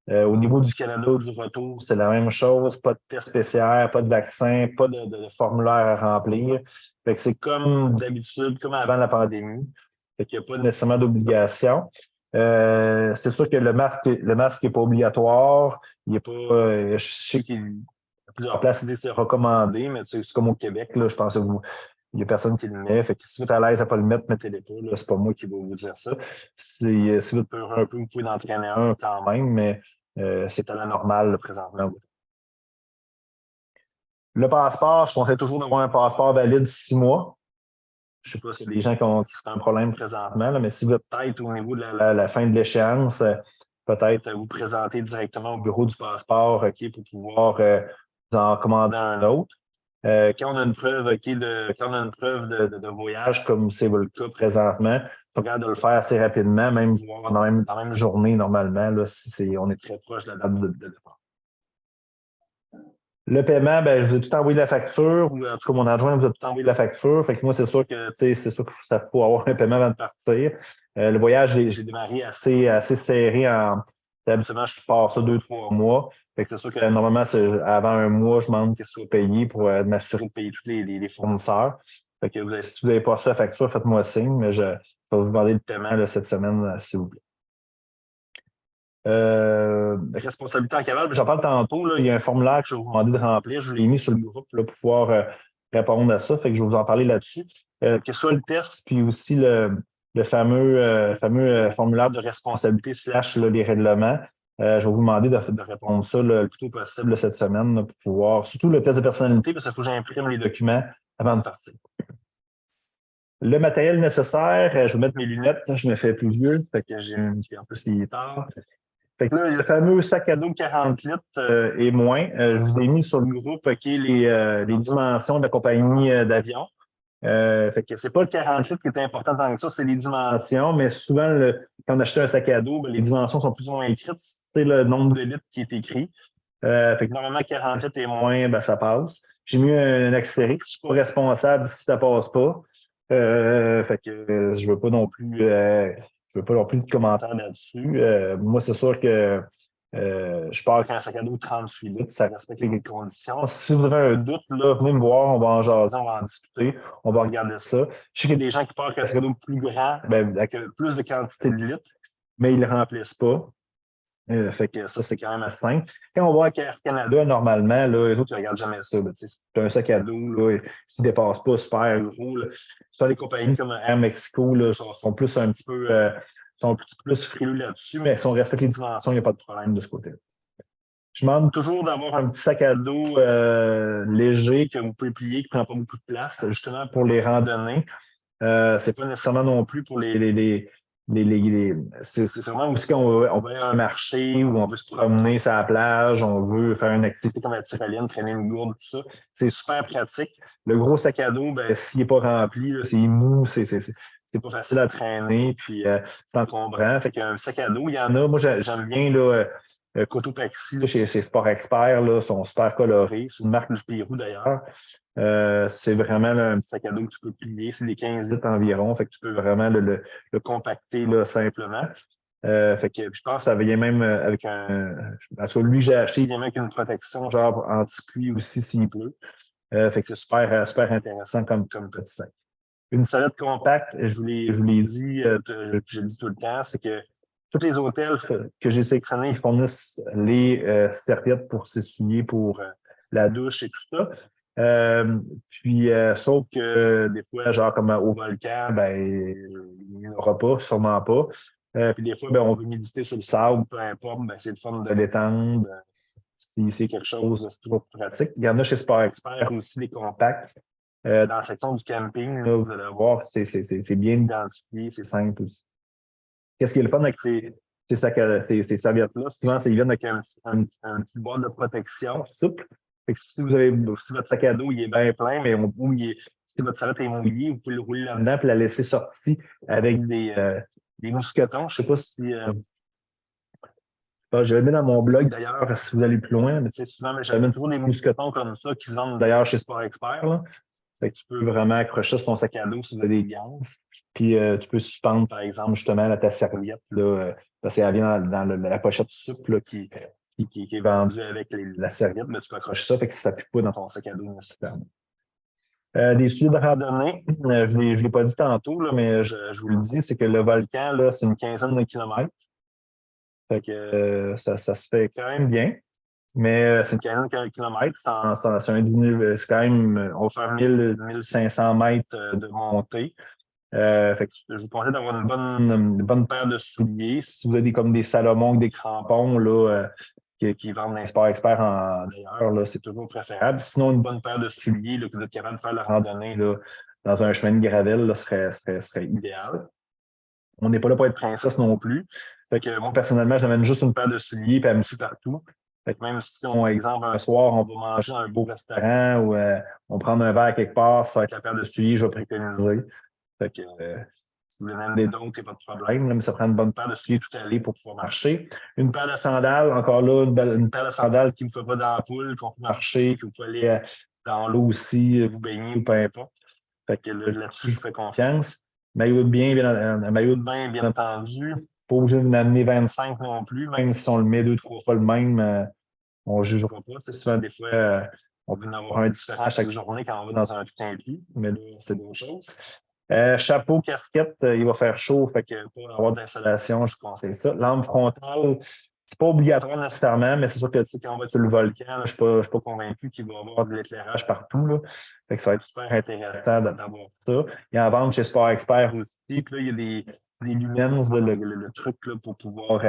Au niveau du Canada, du retour, c'est la même chose. Pas de test PCR, pas de vaccin, pas de formulaire à remplir. Fait que c'est comme d'habitude, comme avant la pandémie. Fait qu'il n'y a pas nécessairement d'obligation. C'est sûr que le masque n'est pas obligatoire. Il est pas, je sais qu'il y a plusieurs places qui disent que c'est recommandé, mais c'est comme au Québec, là, je pense que il n'y a personne qui le met. Fait que si vous êtes à l'aise à ne pas le mettre, mettez-le pas. Ce n'est pas moi qui vais vous dire ça. Si vous êtes peur un peu, vous pouvez en entraîner un quand même, mais c'est à la normale là, présentement. Le passeport, je conseille toujours d'avoir un passeport valide 6 mois. Je ne sais pas s'il y a des gens qui ont un problème présentement, là, mais si vous êtes peut-être au niveau de la fin de l'échéance, peut-être vous présenter directement au bureau du passeport pour pouvoir vous en commander un autre. Quand on a une preuve, quand on a une preuve de voyage, comme c'est le cas présentement, il faut regarder de le faire assez rapidement, même voir dans la même journée normalement, là, si on est très proche de la date de départ. Le paiement, ben, je vous ai tout envoyé la facture, ou en tout cas, mon adjoint vous a tout envoyé la facture. Fait que moi, c'est sûr que ça faut avoir un paiement avant de partir. Le voyage, j'ai démarré assez serré habituellement, je pars ça 2-3 mois. Fait que c'est sûr que normalement, avant un mois, je demande qu'il soit payé pour m'assurer de payer tous les fournisseurs. Fait que si vous n'avez pas ça, la facture, faites-moi signe, mais je vais vous demander le paiement là, cette semaine, s'il vous plaît. Responsabilité en cavale, j'en parle tantôt. Là, il y a un formulaire que je vais vous demander de remplir. Je l'ai mis sur le groupe là, pour pouvoir répondre à ça. Fait que je vais vous en parler là-dessus. Que ce soit le test, puis aussi le fameux formulaire de responsabilité / les règlements. Je vais vous demander de répondre ça le plus tôt possible là, cette semaine là, pour pouvoir, surtout le test de personnalité, parce qu'il faut que j'imprime les documents avant de partir. Le matériel nécessaire, je vais mettre mes lunettes, je me fais plus vieux, fait que en plus il est tard. Fait que là, le fameux sac à dos 40 litres et moins, je vous ai mis sur le groupe les dimensions de la compagnie d'avion. Fait que c'est pas le 40 litres qui est important tant que ça, c'est les dimensions, mais souvent, quand on achète un sac à dos, ben, les dimensions sont plus ou moins écrites, c'est le nombre de litres qui est écrit. Fait que normalement, 40 litres et moins, ben, ça passe. J'ai mis un astérix, je suis pas responsable si ça passe pas. Fait que je veux pas non plus de commentaires là-dessus. Moi, c'est sûr que je pars avec un sac à dos 38 litres, ça respecte les conditions. Si vous avez un doute, là, venez me voir, on va en jaser, on va en discuter, on va regarder ça. Je sais qu'il y a des gens qui partent avec un sac à dos plus grand, avec plus de quantité de litres, mais ils ne le remplissent pas. Fait que ça, c'est quand même assez simple. Quand on va avec Air Canada, normalement, là, les autres, ils ne regardent jamais ça. C'est un sac à dos, là, s'il ne dépasse pas super gros. Là. Sur les compagnies comme Air Mexico, là, sont plus un petit peu sont un petit peu plus frileux là-dessus, mais si on respecte les dimensions, il n'y a pas de problème de ce côté-là. Je demande toujours d'avoir un petit sac à dos léger que vous pouvez plier, qui ne prend pas beaucoup de place, justement pour les randonnées. C'est pas nécessairement non plus pour c'est vraiment aussi quand on va aller à un marché ou on veut se promener sur la plage, on veut faire une activité comme la tyrolienne, traîner une gourde, tout ça. C'est super pratique. Le gros sac à dos, ben, s'il n'est pas rempli, là, c'est mou, c'est pas facile à traîner, puis c'est encombrant. Fait qu'un sac à dos, il y en a. Moi, j'aime bien là, Cotopaxi, là, chez Sport Expert, là, sont super colorés. C'est une marque du Pérou d'ailleurs. C'est vraiment là, un petit sac à dos que tu peux plier. C'est des 15 litres environ. Fait que tu peux vraiment le compacter là, simplement. Fait que je pense que ça vient même avec en tout cas, lui, j'ai acheté, il vient même avec une protection genre anti-pluie aussi s'il pleut. Fait que c'est super intéressant comme petit sac. Une salette compacte, je vous l'ai dit, je le dis tout le temps, c'est que tous les hôtels que j'ai sélectionnés, ils fournissent les serviettes pour s'essuyer pour la douche et tout ça. Sauf que des fois, genre comme au volcan, ben, il n'y en aura pas, sûrement pas. Puis des fois, ben, on veut méditer sur le sable, peu importe, ben, c'est le fun de l'étendre. Si c'est quelque chose, c'est toujours plus pratique. Il y en a chez Sport Expert aussi, des compacts. Dans la section du camping, là, vous allez voir, c'est bien identifié, c'est simple aussi. Qu'est-ce qui est le fun avec ces serviettes-là? Souvent, ils viennent avec un petit boîte de protection souple. Fait que si votre sac à dos il est bien plein, mais si votre serviette est mouillée, vous pouvez le rouler là-dedans et la laisser sortie avec des mousquetons. Je ne sais pas si Je le mets dans mon blog d'ailleurs, si vous allez plus loin, mais tu sais, souvent, j'amène toujours des mousquetons comme ça qui se vendent d'ailleurs chez Sport Expert, là. Fait que tu peux vraiment accrocher sur ton sac à dos si vous avez des gants. Puis tu peux suspendre, par exemple, justement, ta serviette, là, parce qu'elle vient dans la pochette souple là, qui est vendue avec la serviette, mais tu peux accrocher ça, fait que ça ne pue pas dans ton sac à dos nécessairement. Des souliers de randonnée, je ne l'ai pas dit tantôt, là, mais je vous le dis, c'est que le volcan, là, c'est une quinzaine de kilomètres. Fait que ça se fait quand même bien. Mais c'est une quinzaine de kilomètres. C'est c'est quand même, on va faire 1500 mètres de montée. Fait que je vous conseille d'avoir une bonne paire de souliers. Si vous avez comme des Salomon ou des crampons là, qui vendent dans les Sport Expert d'ailleurs, là, c'est toujours préférable. Sinon, une bonne paire de souliers là, que vous êtes capable de faire la randonnée là, dans un chemin de gravel là, serait idéal. On n'est pas là pour être princesse non plus. Fait que moi, personnellement, j'amène juste une paire de souliers et elle me suit partout. Fait que même si, exemple, un soir, on va manger dans un beau restaurant ou on prend un verre quelque part, ça va être la paire de souliers, je vais préconiser. Fait que si vous voulez même des dons, c'est pas de problème, là, mais ça prend une bonne paire de souliers tout aller pour pouvoir marcher. Une paire de sandales, encore là, une paire de sandales qui ne vous fait pas d'ampoule, qu'on peut marcher, que vous pouvez aller dans l'eau aussi, vous baigner ou peu importe. Fait que là-dessus, je vous fais confiance. Maillot un maillot de bain, bien entendu. Pas obligé de m'amener 25 non plus, même si on le met 2-3 fois le même, on ne jugera pas. C'est souvent, des fois, on veut en avoir un différent chaque journée quand on va dans un tout inclus, mais là, c'est d'autres choses. Chapeau, casquette, il va faire chaud, fait que pour avoir d'installation, je conseille ça. Lampe frontale, c'est pas obligatoire nécessairement, mais c'est sûr que quand on va sur le volcan, là, je ne suis pas convaincu qu'il va y avoir de l'éclairage partout. Là. Fait que ça va être super intéressant d'avoir ça. Il y a en vente chez Sport Expert aussi. Puis là, il y a des lumens, là, le truc là, pour pouvoir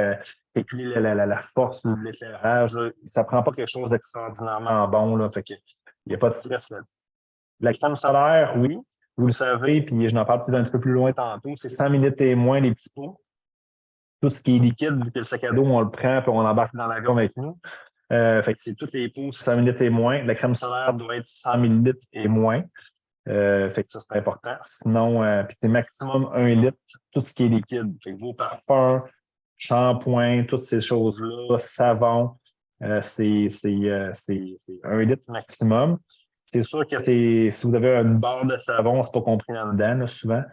calculer la force de l'éclairage. Ça ne prend pas quelque chose d'extraordinairement bon. Là, fait que, il n'y a pas de stress là. La crème solaire, oui. Vous le savez, puis je n'en parle peut-être un petit peu plus loin tantôt, c'est 100 ml et moins les petits pots. Tout ce qui est liquide, vu que le sac à dos, on le prend puis on l'embarque dans l'avion avec nous. Fait que c'est tous les pots, 100 ml et moins. La crème solaire doit être 100 ml et moins. Fait que ça, c'est important. Sinon, puis c'est maximum 1 litre, tout ce qui est liquide. Fait que vos parfums, shampoing, toutes ces choses-là, savon, c'est 1 litre maximum. C'est sûr que si vous avez une barre de savon, c'est pas compris là-dedans, là, souvent,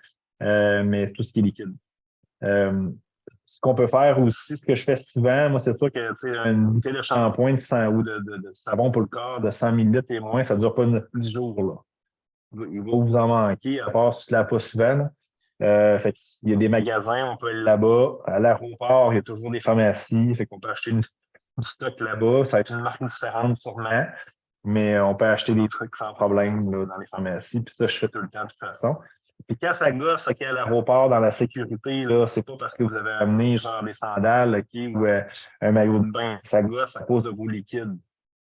mais tout ce qui est liquide. Ce qu'on peut faire aussi, ce que je fais souvent, moi, c'est sûr que une bouteille de shampoing ou de savon pour le corps de 100 ml et moins, ça ne dure pas 10 jours. Là. Il va vous en manquer, à part si tu ne l'as pas souvent. Fait il y a des magasins, on peut aller là-bas. À l'aéroport, il y a toujours des pharmacies. Fait qu'on peut acheter du stock là-bas. Ça va être une marque différente sûrement, mais on peut acheter des trucs sans problème là, dans les pharmacies. Puis ça, je fais tout le temps de toute façon. Puis quand ça gosse OK, à l'aéroport, dans la sécurité, là, c'est pas parce que vous avez amené genre des sandales OK, ou un maillot de bain. Ça gosse à cause de vos liquides.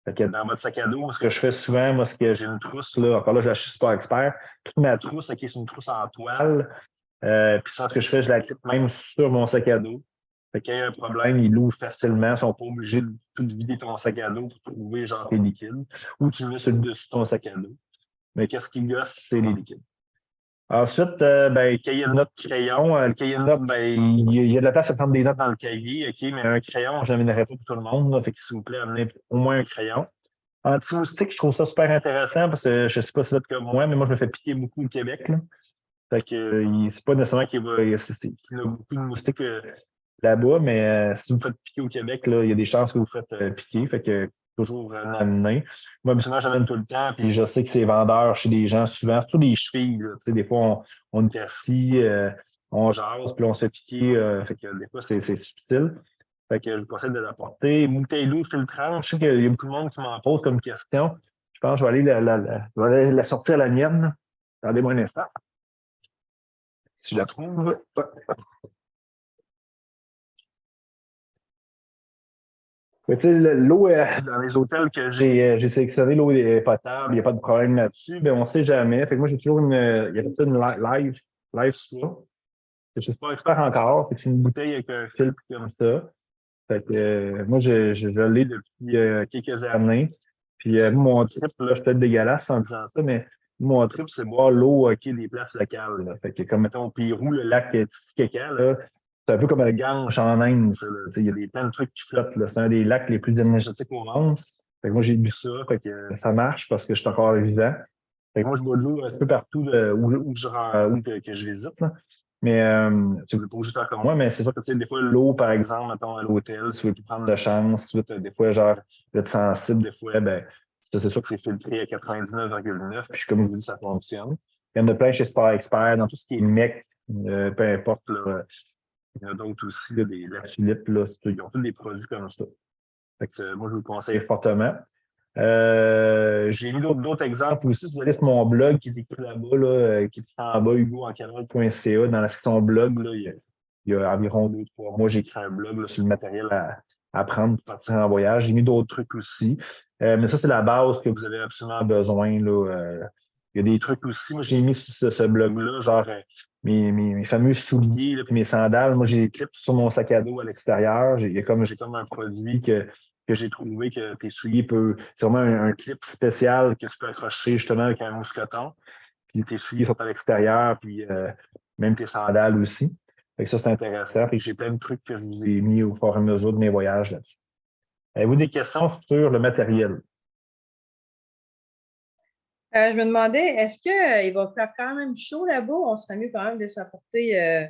Fait que dans votre sac à dos, ce que je fais souvent, moi, c'est que j'ai une trousse, là, encore là, je ne suis pas expert. Toute ma trousse, OK, c'est une trousse en toile. Puis ça, ce que je fais, je la clip même sur mon sac à dos. Fait qu'il y a un problème, ils l'ouvrent facilement. Ils ne sont pas obligés de tout vider ton sac à dos pour trouver genre tes liquides. Ou tu le mets sur le dessus de ton sac à dos. Mais qu'est-ce qui gosse, c'est les liquides. Ensuite, cahier de notes, crayon. Le cahier de notes, il y a de la place à prendre des notes dans le cahier, OK, mais un crayon, je n'amènerai pas pour tout le monde. Là, fait que s'il vous plaît, amenez au moins un crayon. Anti-moustique, je trouve ça super intéressant parce que je ne sais pas si c'est comme moi, mais moi, je me fais piquer beaucoup au Québec. Là. Fait que c'est pas nécessairement qu'il y a beaucoup de moustiques là-bas, mais si vous faites piquer au Québec, là, il y a des chances que vous faites piquer. Fait que toujours amener. Moi, habituellement, j'amène tout le temps, puis je sais que c'est vendeur chez des gens souvent, surtout les chevilles. Là, des fois, on est assis, on jase, puis on se fait piquer. Fait que des fois, c'est subtil. Fait que je vous conseille de l'apporter. Bouteille d'eau filtrante, je sais qu'il y a beaucoup de monde qui m'en pose comme question. Je pense que je vais aller la sortir à la mienne. Attendez-moi un instant. Si je la trouve. L'eau, dans les hôtels que j'ai sélectionné, l'eau est potable, il n'y a pas de problème là-dessus, mais on ne sait jamais. Fait que moi, j'ai toujours il y a une live soie. Je ne suis pas expert encore. C'est une bouteille avec un filtre comme ça. Fait que moi, je l'ai depuis quelques années. Puis mon trip, là, je suis peut-être dégueulasse en disant ça, mais mon trip, c'est boire l'eau des places locales. Là. Fait que comme mettons au Pérou, le lac Titicaca, là, c'est un peu comme le Gange en Inde, ça, là. Il y a plein de trucs qui flottent, là. C'est un des lacs les plus énergétiques au monde. Fait que moi, j'ai bu ça, fait que ça marche parce que je suis encore vivant. Fait que moi, je bois de l'eau un peu partout que je visite, là. Mais tu ne veux pas juste faire comme moi, mais c'est sûr que tu sais, des fois, l'eau, par exemple, mettons, à l'hôtel, si tu veux plus prendre de chance, tu veux, des fois, genre, d'être sensible, des fois, ben, ça, c'est sûr que c'est filtré à 99,9, puis comme je vous dis, ça fonctionne. Il y en a plein chez Sport Expert, dans tout ce qui est mec, peu importe, là, il y en a d'autres aussi, là, la tulipe, là, ils ont tous des produits comme ça. Fait que, moi, je vous le conseille fortement. J'ai mis d'autres exemples aussi. Si vous allez sur mon blog qui est écrit là-bas, là, qui est écrit en bas, hugoencanal.ca, dans la section blog, là, il y a environ 2-3 mois, j'ai écrit un blog là, sur le matériel à prendre pour partir en voyage. J'ai mis d'autres trucs aussi. Mais ça, c'est la base que vous avez absolument besoin. Là, il y a des trucs aussi. Moi, j'ai mis sur ce blog-là, genre mes fameux souliers, là, puis mes sandales. Moi, j'ai des clips sur mon sac à dos à l'extérieur. J'ai comme un produit que j'ai trouvé que tes souliers peuvent. C'est vraiment un clip spécial que tu peux accrocher justement avec un mousqueton. Puis tes souliers sont à l'extérieur, puis même tes sandales aussi. Fait que ça, c'est intéressant. Fait que j'ai plein de trucs que je vous ai mis au fur et à mesure de mes voyages là-dessus. Avez-vous des questions sur le matériel? Je me demandais, est-ce qu'il va faire quand même chaud là-bas? On serait mieux quand même de s'apporter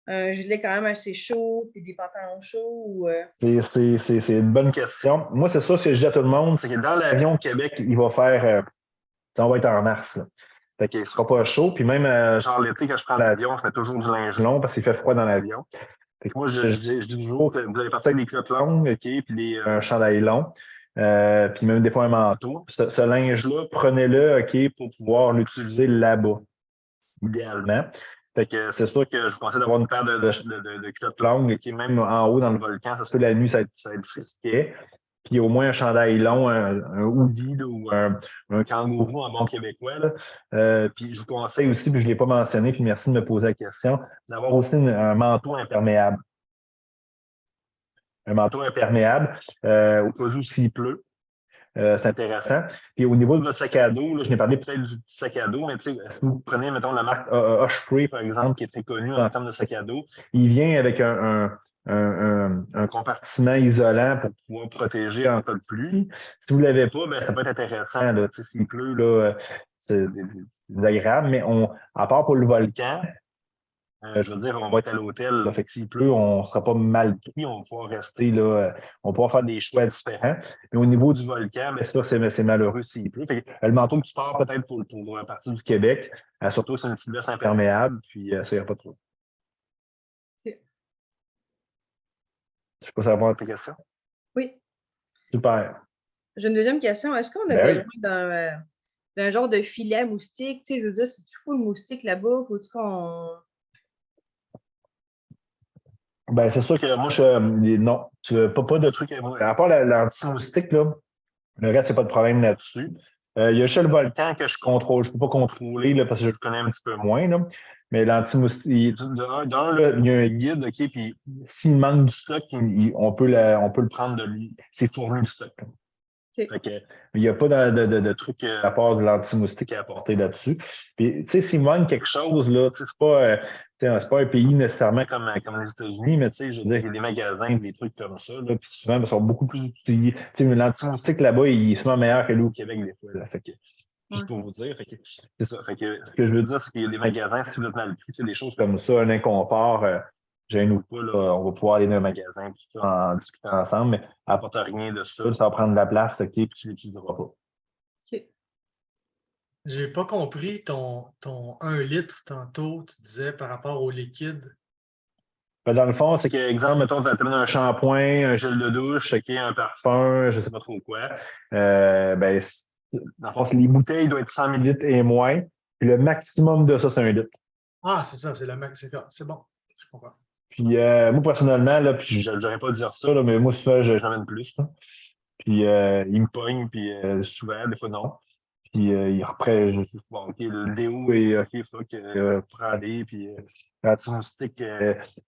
un gilet quand même assez chaud, puis des pantalons chauds ou. C'est une bonne question. Moi, c'est ça ce que je dis à tout le monde, c'est que dans l'avion au Québec, il va faire, on va être en mars, là. Fait qu'il ne sera pas chaud. Puis même, genre l'été, quand je prends l'avion, je mets toujours du linge long parce qu'il fait froid dans l'avion. Fait que moi, je dis toujours que vous allez partir avec des culottes longues, OK, puis un chandail long, puis même des fois un manteau. Ce linge-là, prenez-le, OK, pour pouvoir l'utiliser là-bas, idéalement. Fait que c'est sûr que je vous conseille d'avoir une paire de culottes longues, qui est même en haut dans le volcan. Ça se peut la nuit, ça va être frisquet. Puis au moins un chandail long, un hoodie là, ou un kangourou en bon québécois. Là. Puis je vous conseille aussi, puis je ne l'ai pas mentionné, puis merci de me poser la question, d'avoir aussi un manteau imperméable. Un manteau imperméable, au cas où s'il pleut. C'est intéressant. Puis au niveau de votre sac à dos, là, je n'ai parlé peut-être du petit sac à dos, mais si vous prenez, mettons, la marque Osprey, par exemple, qui est très connue en termes de sac à dos, il vient avec un compartiment isolant pour pouvoir protéger en cas de pluie. Si vous ne l'avez pas, ben, ça peut être intéressant. Là, s'il pleut, là, c'est désagréable, mais à part pour le volcan, je veux dire, on va être à l'hôtel. Là, fait que s'il pleut, on ne sera pas mal pris. On va pouvoir rester là. On va pouvoir faire des choix différents. Mais au niveau du volcan, bien sûr, c'est malheureux s'il pleut. Fait que, le manteau que tu pars peut-être pour partir du Québec, surtout c'est une petite veste imperméable, puis ça ira pas trop. Ok. Je peux savoir tes questions? Oui. Super. J'ai une deuxième question. Est-ce qu'on a Ben besoin d'un genre de filet à moustique? Tu sais, je veux dire, si tu fous le moustique là-bas, faut-tu qu'on. Ben, c'est sûr que moi, non, tu veux pas de trucs à part l'anti-moustique, là, le reste, il n'y a pas de problème là-dessus. Il y a juste le volcan que je contrôle. Je ne peux pas contrôler là, parce que je le connais un petit peu moins. Là. Mais l'anti-moustique, il y a un guide, OK, puis s'il manque du stock, on peut le prendre de lui. C'est fourni du stock. Okay. Fait que, il n'y a pas de truc à part de l'anti-moustique à apporter là-dessus. Puis, tu sais, s'il manque quelque chose, là, c'est pas un pays nécessairement comme les États-Unis, mais tu sais, je veux dire, il y a des magasins, des trucs comme ça, là, puis souvent, ils sont beaucoup plus utilisés. Tu sais, l'anti-moustique là-bas, il est souvent meilleur que lui au Québec, des fois, là. Fait que, juste pour vous dire, fait que, c'est ça. Fait que, ce que je veux dire, c'est qu'il y a des magasins, si vous êtes mal pris, des choses comme ça, un inconfort, gêne-vous pas, là, on va pouvoir aller dans un magasin, puis tout ça, en discuter ensemble, mais ça n'apporte rien de ça, ça va prendre de la place, OK, puis tu ne l'utiliseras pas. OK. J'ai pas compris ton 1 litre tantôt, tu disais par rapport au liquide. Ben, dans le fond, c'est que, exemple, mettons, tu as un shampoing, un gel de douche, OK, un parfum, je ne sais pas trop quoi. Ben, dans le fond, les bouteilles doivent être 100 ml et moins. Puis le maximum de ça, c'est 1 litre. Ah, c'est ça, c'est le max. C'est bon, je comprends. Puis moi, personnellement, là, puis j'aurais pas dire ça, là, mais moi, souvent, j'amène plus. Là. Puis il me pogne, puis souvent, des fois, non. Puis après, bon, OK, le déo est OK, fuck, prends-les, puis anti-moustique.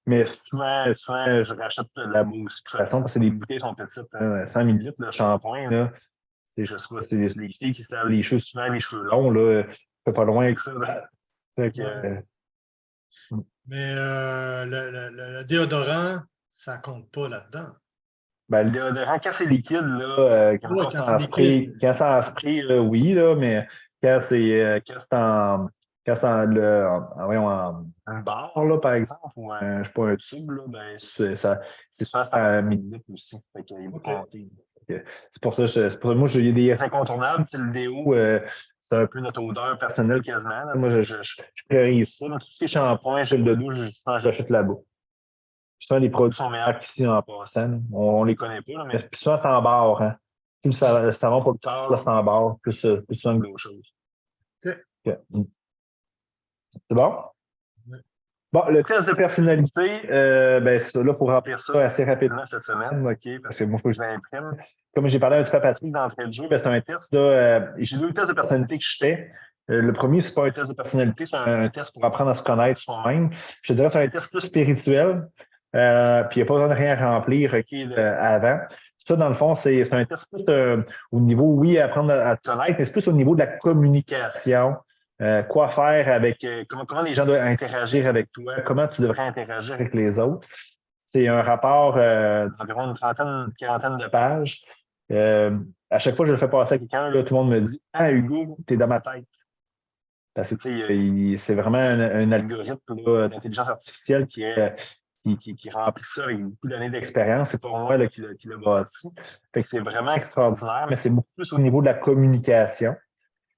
Mais souvent, je rachète de la mousse. De toute façon, parce que les bouteilles sont petites, hein, 100 ml de shampoing, là. Je sais pas, c'est les filles qui se lavent les cheveux souvent, les cheveux longs, là, c'est pas loin avec ça. Là. Fait que, Ouais. Mais le déodorant, ça compte pas là-dedans. Ben, le déodorant, quand c'est liquide, là, Ouais, quand c'est c'est en spray, liquide. quand c'est en spray, là, oui, là, mais quand c'est en, voyons, en barre, là, par exemple, ou je sais pas, un tube, là, ben, c'est souvent c'est en millilitres aussi. Fait qu'il est pas OK. compté. C'est pour ça, moi, il y a des incontournables. Tu sais, le déo, c'est un peu notre odeur personnelle quasiment. Là. Moi, je priorise ça. Là. Tout ce qui est shampoing, gel de douche, je l'achète là-bas. Souvent, les produits sont meilleurs qu'ici en passant. Là. On les connaît pas, là, mais puis souvent, c'est en barre. Hein. Plus le savon pour le corps, là, c'est en barre, plus souvent que d'autres choses. OK. OK. C'est bon? Ouais. Bon, le test de personnalité, ben, ça, là, il faut remplir ça assez rapidement cette semaine, OK? Parce que moi, il faut que je l'imprime. Comme j'ai parlé un petit peu à Patrick d'entrée de jeu, ben, c'est un test, là, j'ai 2 tests de personnalité que je fais. Le premier, c'est pas un test de personnalité, c'est un test pour apprendre à se connaître soi-même. Je te dirais que c'est un test plus spirituel. Puis il n'y a pas besoin de rien remplir OK, avant. Ça, dans le fond, c'est un test plus au niveau, oui, apprendre à te connaître, mais c'est plus au niveau de la communication. Quoi faire avec, comment les gens doivent interagir avec toi, comment tu devrais interagir avec les autres. C'est un rapport d'environ une trentaine, quarantaine de pages. À chaque fois que je le fais passer à quelqu'un, là, tout le monde me dit Ah, Hugo, t'es dans ma tête. Parce que c'est vraiment un algorithme d'intelligence artificielle qui remplit ça avec beaucoup d'années d'expérience. C'est pas moi là, qui l'a bâti. Fait que c'est vraiment extraordinaire, mais c'est beaucoup plus au niveau de la communication.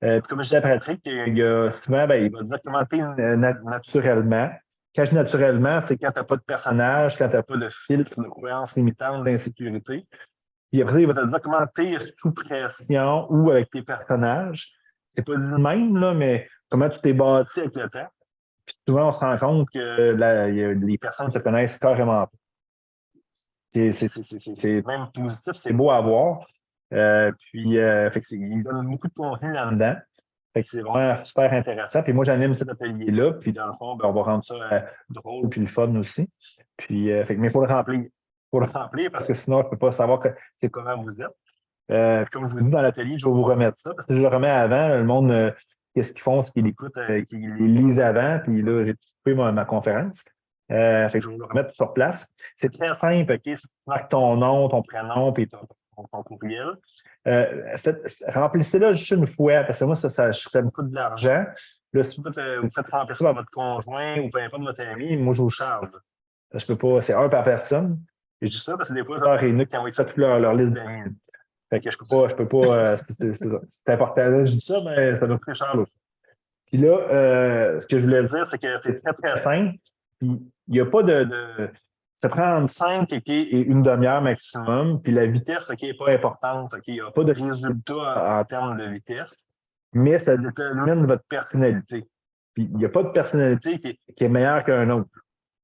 Puis comme je disais à Patrick, il y a souvent, ben, il va dire comment tu es naturellement. Quand je dis naturellement, c'est quand tu n'as pas de personnage, quand tu n'as pas de filtre, de croyances limitantes, d'insécurité. Puis après, il va te dire comment tu es sous pression ou avec tes personnages. C'est pas dit de même, là, mais comment tu t'es bâti avec le temps. Puis souvent, on se rend compte que les personnes se connaissent carrément pas. C'est même positif, c'est beau à voir. Fait que il donne beaucoup de contenu là-dedans. Fait que c'est vraiment super intéressant. Puis moi, j'anime cet atelier-là. Puis dans le fond, ben, on va rendre ça drôle puis le fun aussi. Puis, mais il faut le remplir. Il faut le remplir parce que sinon, je ne peux pas savoir c'est comment vous êtes. Comme je vous dis dans l'atelier, je vais vous remettre ça parce que je le remets avant. Le monde, qu'est-ce qu'ils font, c'est qu'ils l'écoutent, qu'ils les lisent avant. Puis là, j'ai coupé ma conférence. Fait que je vais vous le remettre sur place. C'est très simple, OK? Tu marques ton nom, ton prénom, puis ton courriel. Remplissez-le juste une fois, parce que moi, ça me coûte de l'argent. Là, si vous faites remplir ça par votre conjoint ou peu importe votre ami, moi, je vous charge. Je peux pas, c'est un par personne. Et je dis ça parce que des fois, genre, Réunique qui envoie ça toute leur liste d'amis. Fait que je peux pas, c'est important. Là, je dis ça, mais ça doit coûter cher aussi. Puis là, ce que je voulais dire, c'est que c'est très, très simple. Puis il n'y a pas ça prend entre 5 et une demi-heure maximum. Puis la vitesse, OK, n'est pas importante. OK, il n'y a pas de résultat en termes de vitesse, mais ça détermine votre personnalité. Puis il n'y a pas de personnalité qui est meilleure qu'un autre.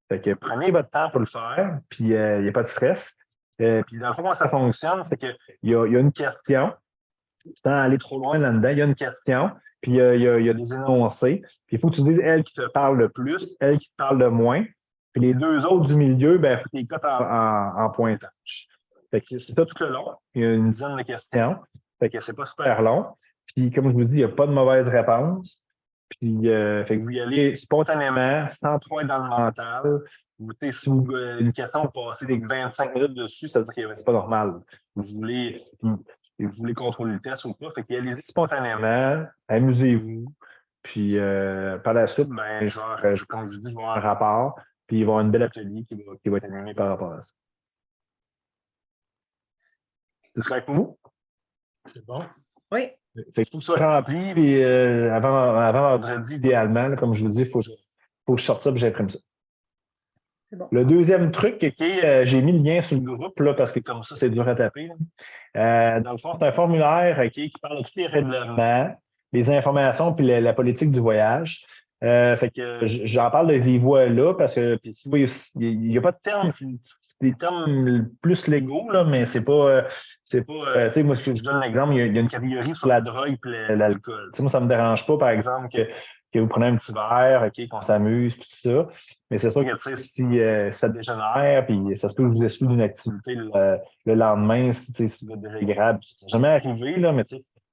Fait que prenez votre temps pour le faire, puis il n'y a pas de stress. Puis dans le fond, comment ça fonctionne, c'est qu'il y a une question, sans aller trop loin là-dedans, il y a une question, puis il y a des énoncés. Puis il faut que tu dises elle qui te parle le plus, elle qui te parle le moins. Puis les deux autres du milieu, ben, il faut que tu les cotes en pointage. Fait que c'est ça tout le long. Il y a une dizaine de questions. Fait que c'est pas super long. Puis comme je vous dis, il n'y a pas de mauvaise réponse. Puis fait que vous y allez spontanément, sans trop être dans le mental. Si une question, vous passez des 25 minutes dessus, ça veut dire que c'est pas normal. Vous voulez contrôler le test ou pas. Fait qu'allez-y spontanément, amusez-vous. Puis par la suite, ben, comme je vous dis, je vais avoir un rapport, puis il va y avoir un bel atelier qui va être animé par rapport à ça. C'est correct pour vous? C'est bon. Oui. Fait que tout ça rempli, puis avant vendredi, idéalement, là, comme je vous dis, il faut que je sorte ça et j'imprime ça. C'est bon. Le deuxième truc, j'ai mis le lien sur le groupe, là, parce que comme ça, c'est dur à taper. Dans le fond, c'est un formulaire qui parle de tous les règlements, les informations puis la politique du voyage. Fait que j'en parle de vive voix là, parce que puis, il n'y a pas de termes, c'est des termes plus légaux, là, mais c'est pas. Tu sais, moi, je donne l'exemple, il y a une catégorie sur la drogue et l'alcool. Tu sais, moi, ça ne me dérange pas, par exemple, que vous prenez un petit verre, qu'on s'amuse, tout ça. Mais c'est sûr que si ça dégénère, puis ça se peut que je vous exclue d'une activité le lendemain, si vous êtes désagréable. Ça n'est jamais arrivé, là, mais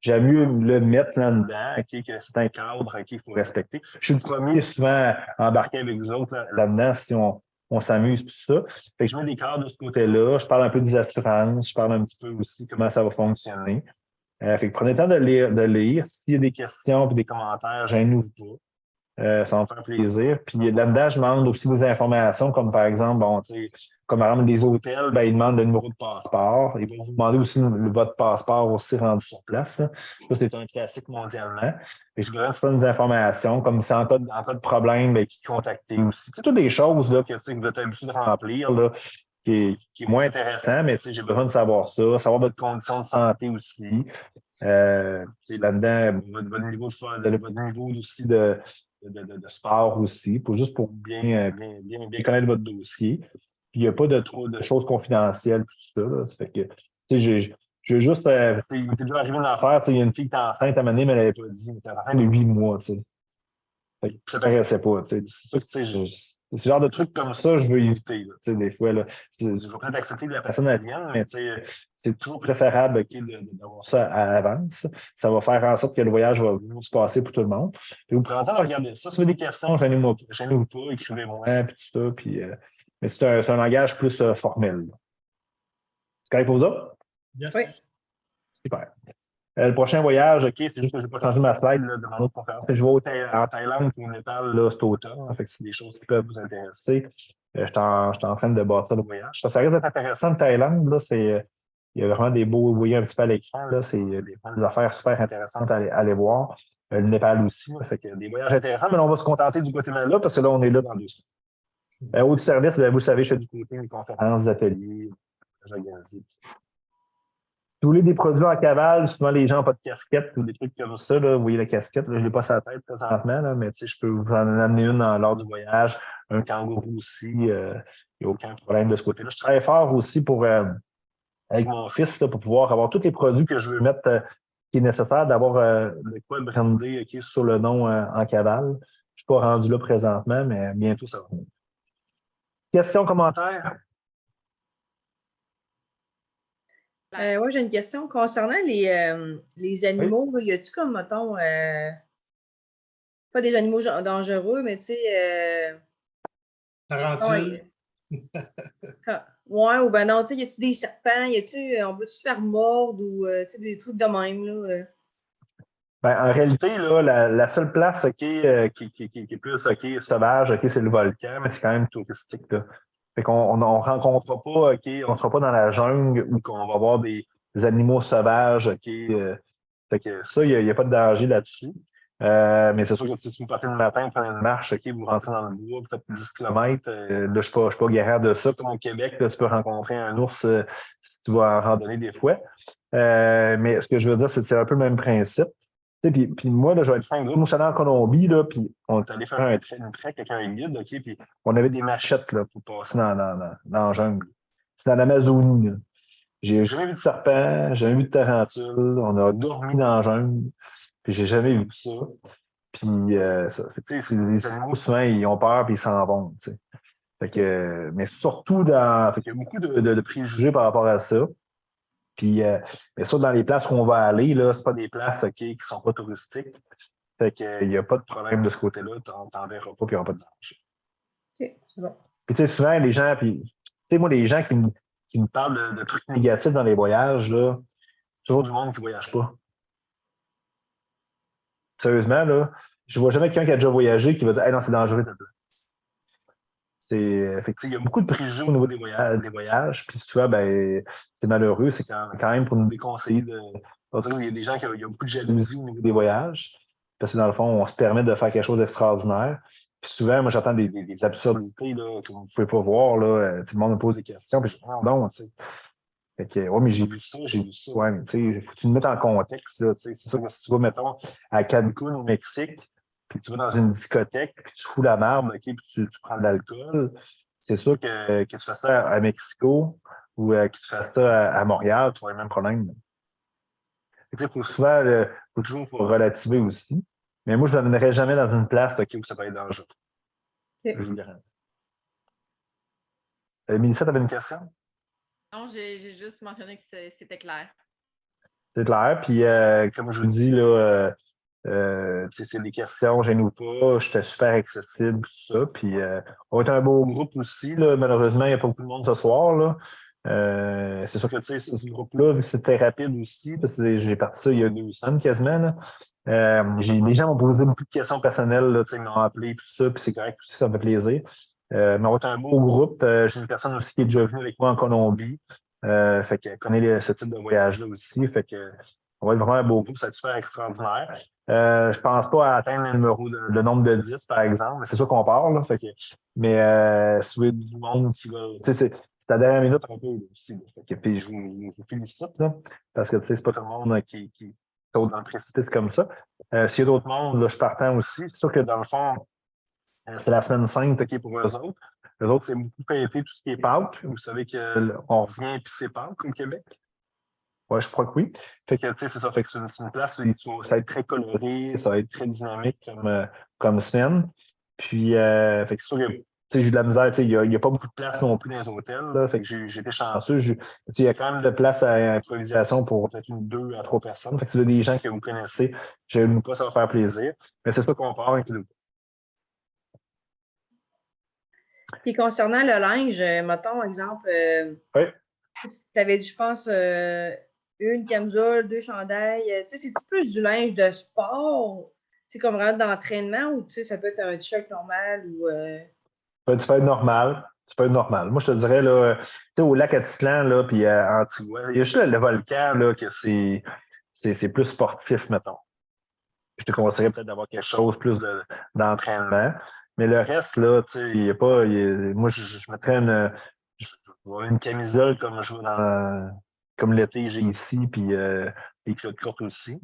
j'aime mieux le mettre là-dedans, OK, que c'est un cadre qu'il faut respecter. Je suis le premier souvent à embarquer avec vous autres là-dedans si on s'amuse tout ça. Fait que je mets des cadres de ce côté-là. Je parle un peu des assurances. Je parle un petit peu aussi comment ça va fonctionner. Fait que prenez le temps de lire. S'il y a des questions et des commentaires, gênez-vous pas. Ça va me faire plaisir. Puis là-dedans, je demande aussi des informations, comme par exemple, bon, tu sais, comme par exemple les hôtels, ben, ils demandent le numéro de passeport. Ils vont vous demander aussi votre passeport aussi rendu sur place. Ça, c'est un classique mondialement. Et je voudrais certaines informations, comme si en cas de problème, ben, qui contacter aussi. C'est toutes des choses là, que, tu sais, que vous êtes habitué de remplir, là, qui est moins intéressant, mais tu sais, j'ai besoin de savoir ça, savoir votre condition de santé aussi. Là-dedans, votre niveau, votre niveau aussi de sport aussi, juste pour bien connaître votre dossier. Puis il n'y a pas de trop de choses confidentielles, tout ça. Là. Ça fait que, tu sais, j'ai juste, il m'était déjà arrivé une affaire, tu sais, il y a une fille qui était enceinte à un moment donné, mais elle n'avait pas dit, elle était enceinte de 8 mois, tu sais. Fait que ça ne paraissait pas, tu sais. C'est sûr que, tu sais, ce genre de trucs comme ça, je veux éviter, là, tu sais, des fois, là. Je vais peut-être accepter que la personne elle vienne, mais, tu sais, c'est toujours préférable OK, d'avoir ça à l'avance. Ça va faire en sorte que le voyage va mieux se passer pour tout le monde. Puis vous prenez le temps de regarder ça. Si vous avez des questions, gênez-vous pas, écrivez-moi, puis tout ça. Puis, mais c'est un langage plus formel. Là. C'est correct pour vous autres? Yes. Oui. Super. Le prochain voyage, OK, c'est juste que je n'ai pas changé ma slide là, de mon autre conférence. Je vais en Thaïlande et au Népal là, cet automne. Fait que c'est des choses qui peuvent vous intéresser. Je suis en train de bâtir le voyage. Ça risque d'être intéressant, le Thaïlande. Là, il y a vraiment des beaux, vous voyez un petit peu à l'écran, là, c'est des affaires super intéressantes à aller voir. Le Népal aussi, là, fait que des voyages intéressants, mais là, on va se contenter du Guatemala parce que là, on est là dans 2 semaines. Autre service, vous le savez, je fais du côté des conférences, des ateliers, j'organise. Si vous voulez des produits en cavale, souvent les gens n'ont pas de casquette ou des trucs comme ça. Là. Vous voyez la casquette, là, je ne l'ai pas sur la tête présentement, là, mais je peux vous en amener une lors du voyage. Un kangourou aussi, il n'y a aucun problème de ce côté-là. Je travaille fort aussi avec mon fils là, pour pouvoir avoir tous les produits que je veux mettre, qui est nécessaire d'avoir le quoi brandé qui est sur le nom en cavale. Je ne suis pas rendu là présentement, mais bientôt ça va venir. Questions, commentaires? Ouais, j'ai une question concernant les animaux. Oui. Y a-tu comme, mettons, pas des animaux dangereux, mais tu sais. Tarentule. Ouais, ou ben non, tu sais, y a-tu des serpents? On peut-tu se faire mordre ou tu sais, des trucs de même, là? Ben, en réalité, là, la seule place qui est plus sauvage, c'est le volcan, mais c'est quand même touristique. Là. Fait qu'on on rencontrera pas, on sera pas dans la jungle où on va voir des animaux sauvages. Fait que ça, il n'y a pas de danger là-dessus. Mais c'est sûr que si vous partez le matin, vous prenez une marche, vous rentrez dans le bois, vous faites 10 km, là, je suis pas garant de ça. Comme au Québec, là, tu peux rencontrer un ours si tu vas en randonnée des fois. Mais ce que je veux dire, c'est un peu le même principe. Puis moi, là, je vais être franc. Moi, je suis allé en Colombie, là, puis on est allé faire une trek avec un guide, OK, puis on avait des machettes là, pour passer dans la jungle. C'est dans l'Amazonie. J'ai jamais vu de serpent, jamais vu de tarentule. On a dormi dans la jungle, puis j'ai jamais vu ça. Puis, les animaux, souvent, ils ont peur, puis ils s'en vont. T'sais. Fait que, mais surtout fait qu'il y a beaucoup de préjugés par rapport à ça. Puis, mais ça, dans les places où on va aller, là, c'est pas des places qui ne sont pas touristiques. Fait qu'il n'y a pas de problème de ce côté-là. Tu n'en verras pas, puis il n'y aura pas de danger. OK, c'est bon. Puis, tu sais, souvent, les gens, puis, tu sais, moi, les gens qui me parlent de trucs négatifs dans les voyages, là, c'est toujours du monde qui ne voyage pas. Sérieusement, là, je ne vois jamais quelqu'un qui a déjà voyagé qui va dire, hey, non, c'est dangereux, t'as fait que, il y a beaucoup de préjugés au niveau des voyages, puis souvent, ben, c'est malheureux, c'est quand même pour nous déconseiller de. Il y a des gens il y a beaucoup de jalousie au niveau des voyages, parce que dans le fond, on se permet de faire quelque chose d'extraordinaire. Puis souvent, moi, j'entends des absurdités là, que vous ne pouvez pas voir. Là, tout le monde me pose des questions, puis je dis, pardon, tu sais. Fait que, ouais, mais j'ai vu ça. Ouais, mais tu sais, faut que tu le mettes en contexte, là, tu sais. C'est sûr que si tu vas, mettons, à Cancun, au Mexique, puis tu vas dans une discothèque, puis tu fous la marde, OK, puis tu prends de l'alcool, c'est sûr que tu fasses ça à Mexico ou que tu fasses ça à Montréal, tu auras le même problème. Il faut souvent, faut toujours relativer aussi. Mais moi, je ne l'amènerais jamais dans une place où ça va être dangereux. Okay. Je vous le garantis. Mélissa, tu avais une question? Non, j'ai juste mentionné que c'était clair. C'est clair. Puis, comme je vous dis, là, c'est des questions, gêne-nous pas. J'étais super accessible, tout ça. Puis, on va être un beau groupe aussi. Là. Malheureusement, il n'y a pas beaucoup de monde ce soir. Là. C'est sûr que ce groupe-là, vu que c'était rapide aussi, parce que j'ai parti ça il y a 2 semaines quasiment. Là. Les gens m'ont posé beaucoup de questions personnelles, là, ils m'ont appelé, tout ça, puis c'est correct aussi, ça me fait plaisir. Mais on va être un beau groupe. J'ai une personne aussi qui est déjà venue avec moi en Colombie. Fait qu'elle connaît ce type de voyage-là aussi. Fait que on va être vraiment un beau groupe, ça va être super extraordinaire. Je pense pas atteindre le nombre de 10, par exemple, mais c'est sûr qu'on part. Là, fait que, mais si vous voulez du monde qui va. C'est la dernière minute un peu là, aussi. Là, fait que, puis je vous félicite là, parce que c'est pas tout le monde qui saute dans le précipice comme ça. S'il y a d'autres mondes, là, je partant aussi. C'est sûr que dans le fond, c'est la semaine 5 OK, pour eux autres. Eux autres, c'est beaucoup fêter tout ce qui est Pâques. Vous savez qu'on revient puis c'est Pâques au Québec. Oui, je crois que oui. Fait que, tu sais, c'est ça. Fait que c'est une place où ça va être très coloré, ça va être très dynamique comme semaine. Puis, fait que c'est sûr que, tu sais, j'ai eu de la misère, tu sais, il n'y a pas beaucoup de place non plus dans les hôtels, là. Fait que j'ai été chanceux. Il y a quand même de place à improvisation pour peut-être 2 à 3 personnes. Fait que c'est des gens que vous connaissez. Je ne pas, ça va faire plaisir. Mais c'est ça qu'on part avec le. Puis concernant le linge, mettons, exemple, Oui. tu avais dit, je pense, une camisole, 2 chandails. Tu sais, c'est plus du linge de sport, c'est comme vraiment d'entraînement ou tu sais, ça peut être un t-shirt normal ou. Tu peux être normal. Tu peux être normal. Moi, je te dirais, là, tu sais, au lac Atitlan, là, puis à Antigua, il y a juste le volcan, là, que c'est plus sportif, mettons. Je te conseillerais peut-être d'avoir quelque chose plus d'entraînement. Mais le reste, là, tu sais, il n'y a pas. Moi, je mettrais une camisole comme je vois comme l'été j'ai ici, puis des culottes courtes aussi.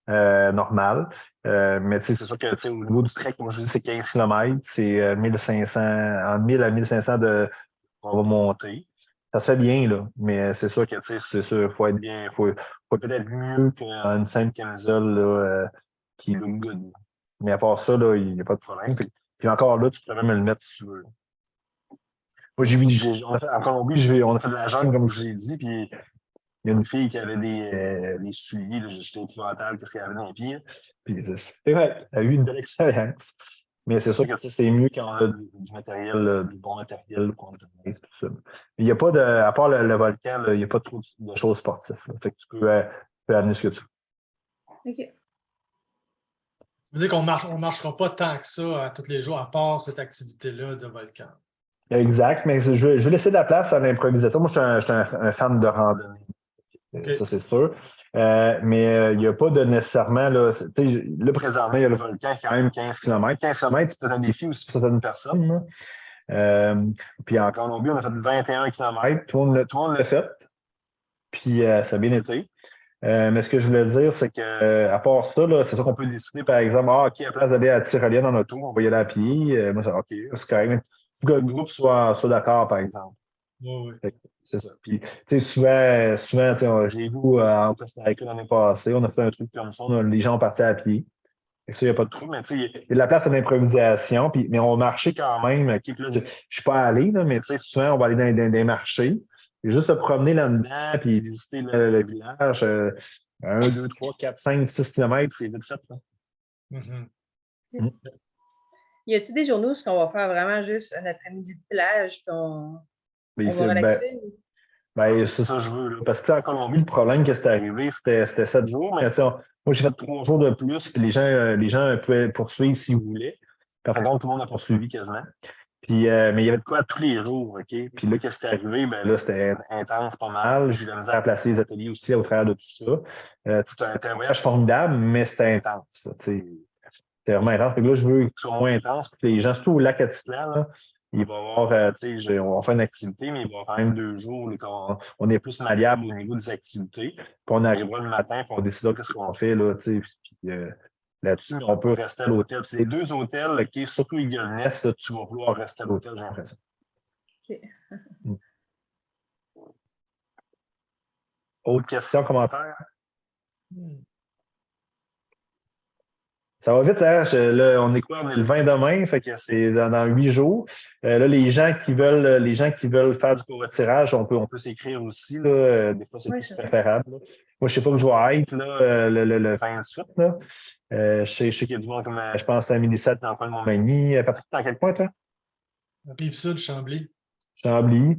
Normal. Mais tu sais, c'est sûr que tu sais, au niveau du trek, moi je dis c'est 15 km, c'est 1500, en 1000 à 1500 on va monter. Ça se fait bien, là. Mais c'est sûr que tu sais, c'est sûr, il faut être bien, faut peut-être mieux qu'une simple camisole là, qui look good. Mais à part ça, là, il n'y a pas de problème. Puis encore là, tu peux même le mettre si tu veux. Moi, en Colombie, on a fait de la jungle, comme je vous ai dit, puis il y a une fille qui avait des souliers, là, j'étais épouvantable, qu'est-ce qu'elle avait dans les pieds. Puis c'est vrai, elle a eu une belle expérience. Mais c'est sûr que ça, c'est mieux quand on a du matériel, du bon matériel pour entretenir, tout ça. Il n'y a pas de, à part le volcan, là, il n'y a pas trop de choses sportives. Là. Fait que tu peux amener ce que tu veux. OK. Vous dites qu'on marchera pas tant que ça tous les jours, à part cette activité-là de volcan. Exact, mais je vais laisser de la place à l'improvisation. Moi, je suis un fan de randonnée. Okay. Ça, c'est sûr. Mais il n'y a pas de nécessairement, là, présentement, il y a le volcan qui a quand même 15 km. 15 km, c'est peut-être un défi aussi pour certaines personnes. Puis en Colombie, on a fait 21 km. Tout le monde l'a fait. Puis ça a bien été. Mais ce que je voulais dire, c'est que à part ça, c'est sûr qu'on peut décider, par exemple, OK, à la place d'aller à Tyrolienne en auto, on va y aller à pied. Moi, OK, c'est quand même. Il faut que le groupe soit d'accord, par exemple. Oui. C'est ça. Puis, tu sais, souvent j'ai vu en Costa Rica l'année passée, on a fait un truc comme ça, les gens ont parti à pied. Et ça, il n'y a pas de trou, mais tu sais, il y a de la place à l'improvisation, mais on marchait quand même. Okay, puis là, je ne suis pas allé, là, mais tu sais, souvent, on va aller dans des marchés. Et juste se promener là-dedans, puis visiter le village, 1, 2, 3, 4, 5, 6 km, c'est vite fait. Là. Mm-hmm. Y a-t-il des journaux où on va faire vraiment juste un après-midi de plage, puis on va relaxer? C'est ça que je veux. Là. Parce que en Colombie, le problème qui est arrivé, c'était 7 jours, mais moi, j'ai fait 3 jours de plus, puis les gens pouvaient poursuivre s'ils voulaient. Puis, en fin de compte, tout le monde a poursuivi quasiment. Puis, mais il y avait de quoi tous les jours, OK? Puis là, qu'est-ce qui est arrivé? Ben là, c'était intense pas mal. J'ai eu la misère à placer les ateliers aussi au travers de tout ça. C'était un voyage formidable, mais c'était intense. C'était vraiment intense. Fait que là, je veux que ce soit moins intense, puis que les gens, surtout au lac Atitlan, là, il va y avoir, on va faire une activité, mais il va y avoir quand même 2 jours là, on est plus malléable au niveau des activités. Puis on arrivera le matin, puis on décidera qu'est-ce qu'on fait là, puis là-dessus, on peut rester à l'hôtel. C'est les 2 hôtels, OK, surtout Eagle Nest, tu vas vouloir rester à l'hôtel, j'ai l'impression. OK. Autre question, commentaire? Ça va vite, hein? Là, on est quoi? On est le 20 demain, fait que c'est dans 8 jours. Là, les gens qui veulent faire du covoiturage, on peut s'écrire aussi. Là, des fois, c'est plus préférable. Là. Moi, je sais pas où je vais être là, le 28. Là. Je sais qu'il y a du monde comme, je pense, à Mélissa, dans le coin de Montmagny. Patrick, t'es en quel point, toi? Rive-Sud, Chambly. Chambly.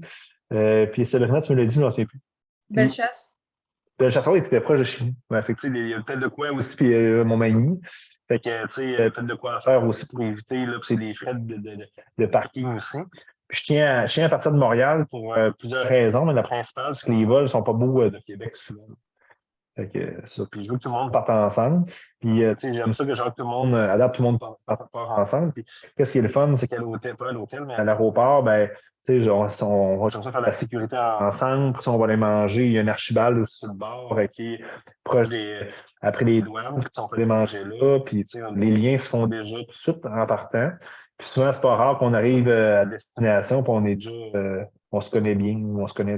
Puis Sabrina, tu me l'as dit, je n'en sais plus. Belle chasse. Le château était proche de chez nous. Ouais, fait que, il y a peut-être de quoi aussi, puis Montmagny. Fait que, tu sais, peut-être de quoi faire aussi pour éviter, là, puis c'est des frais de parking aussi. Puis je tiens à partir de Montréal pour plusieurs raisons, mais la principale, c'est que les vols ne sont pas beaux de Québec souvent. Fait que, ça. Puis je veux que tout le monde parte ensemble. Puis, tu sais, j'aime ça que genre, tout le monde adapte, tout le monde part ensemble. Puis, qu'est-ce qui est le fun, c'est qu'à l'hôtel, pas à l'hôtel, mais à l'aéroport, ben, tu sais, on va chercher à faire la sécurité ensemble. Puis, on va aller manger. Il y a un archibald aussi sur le bord qui est proche après les douanes. Puis, on peut aller manger là. Puis, tu sais, les liens se font déjà tout de suite en partant. Puis, souvent, c'est pas rare qu'on arrive à destination, puis on est déjà, on se connaît bien, on se connaît.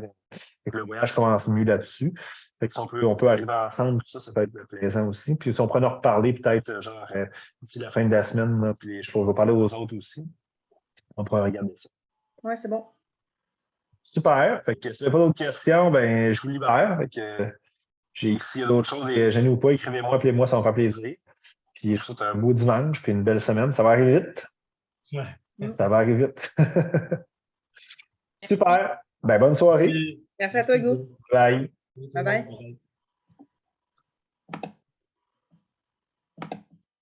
Fait que le voyage commence mieux là-dessus. Fait que on peut arriver ensemble, tout ça, ça peut être plaisant aussi. Puis si on pourrait en reparler peut-être genre d'ici la fin de la semaine, là, puis je vais parler aux autres aussi. On pourra regarder ça. Ouais, c'est bon. Super. Fait que si vous n'avez pas d'autres questions, ben je vous libère. Fait que s'il y a d'autres choses, gênez ou pas, écrivez-moi, appelez-moi, ça me fait plaisir. Puis je vous souhaite un beau dimanche, puis une belle semaine. Ça va arriver vite. Ouais. Ça va arriver vite. Merci. Super. Ben bonne soirée. Merci à toi, Hugo. Bye. Bye bye.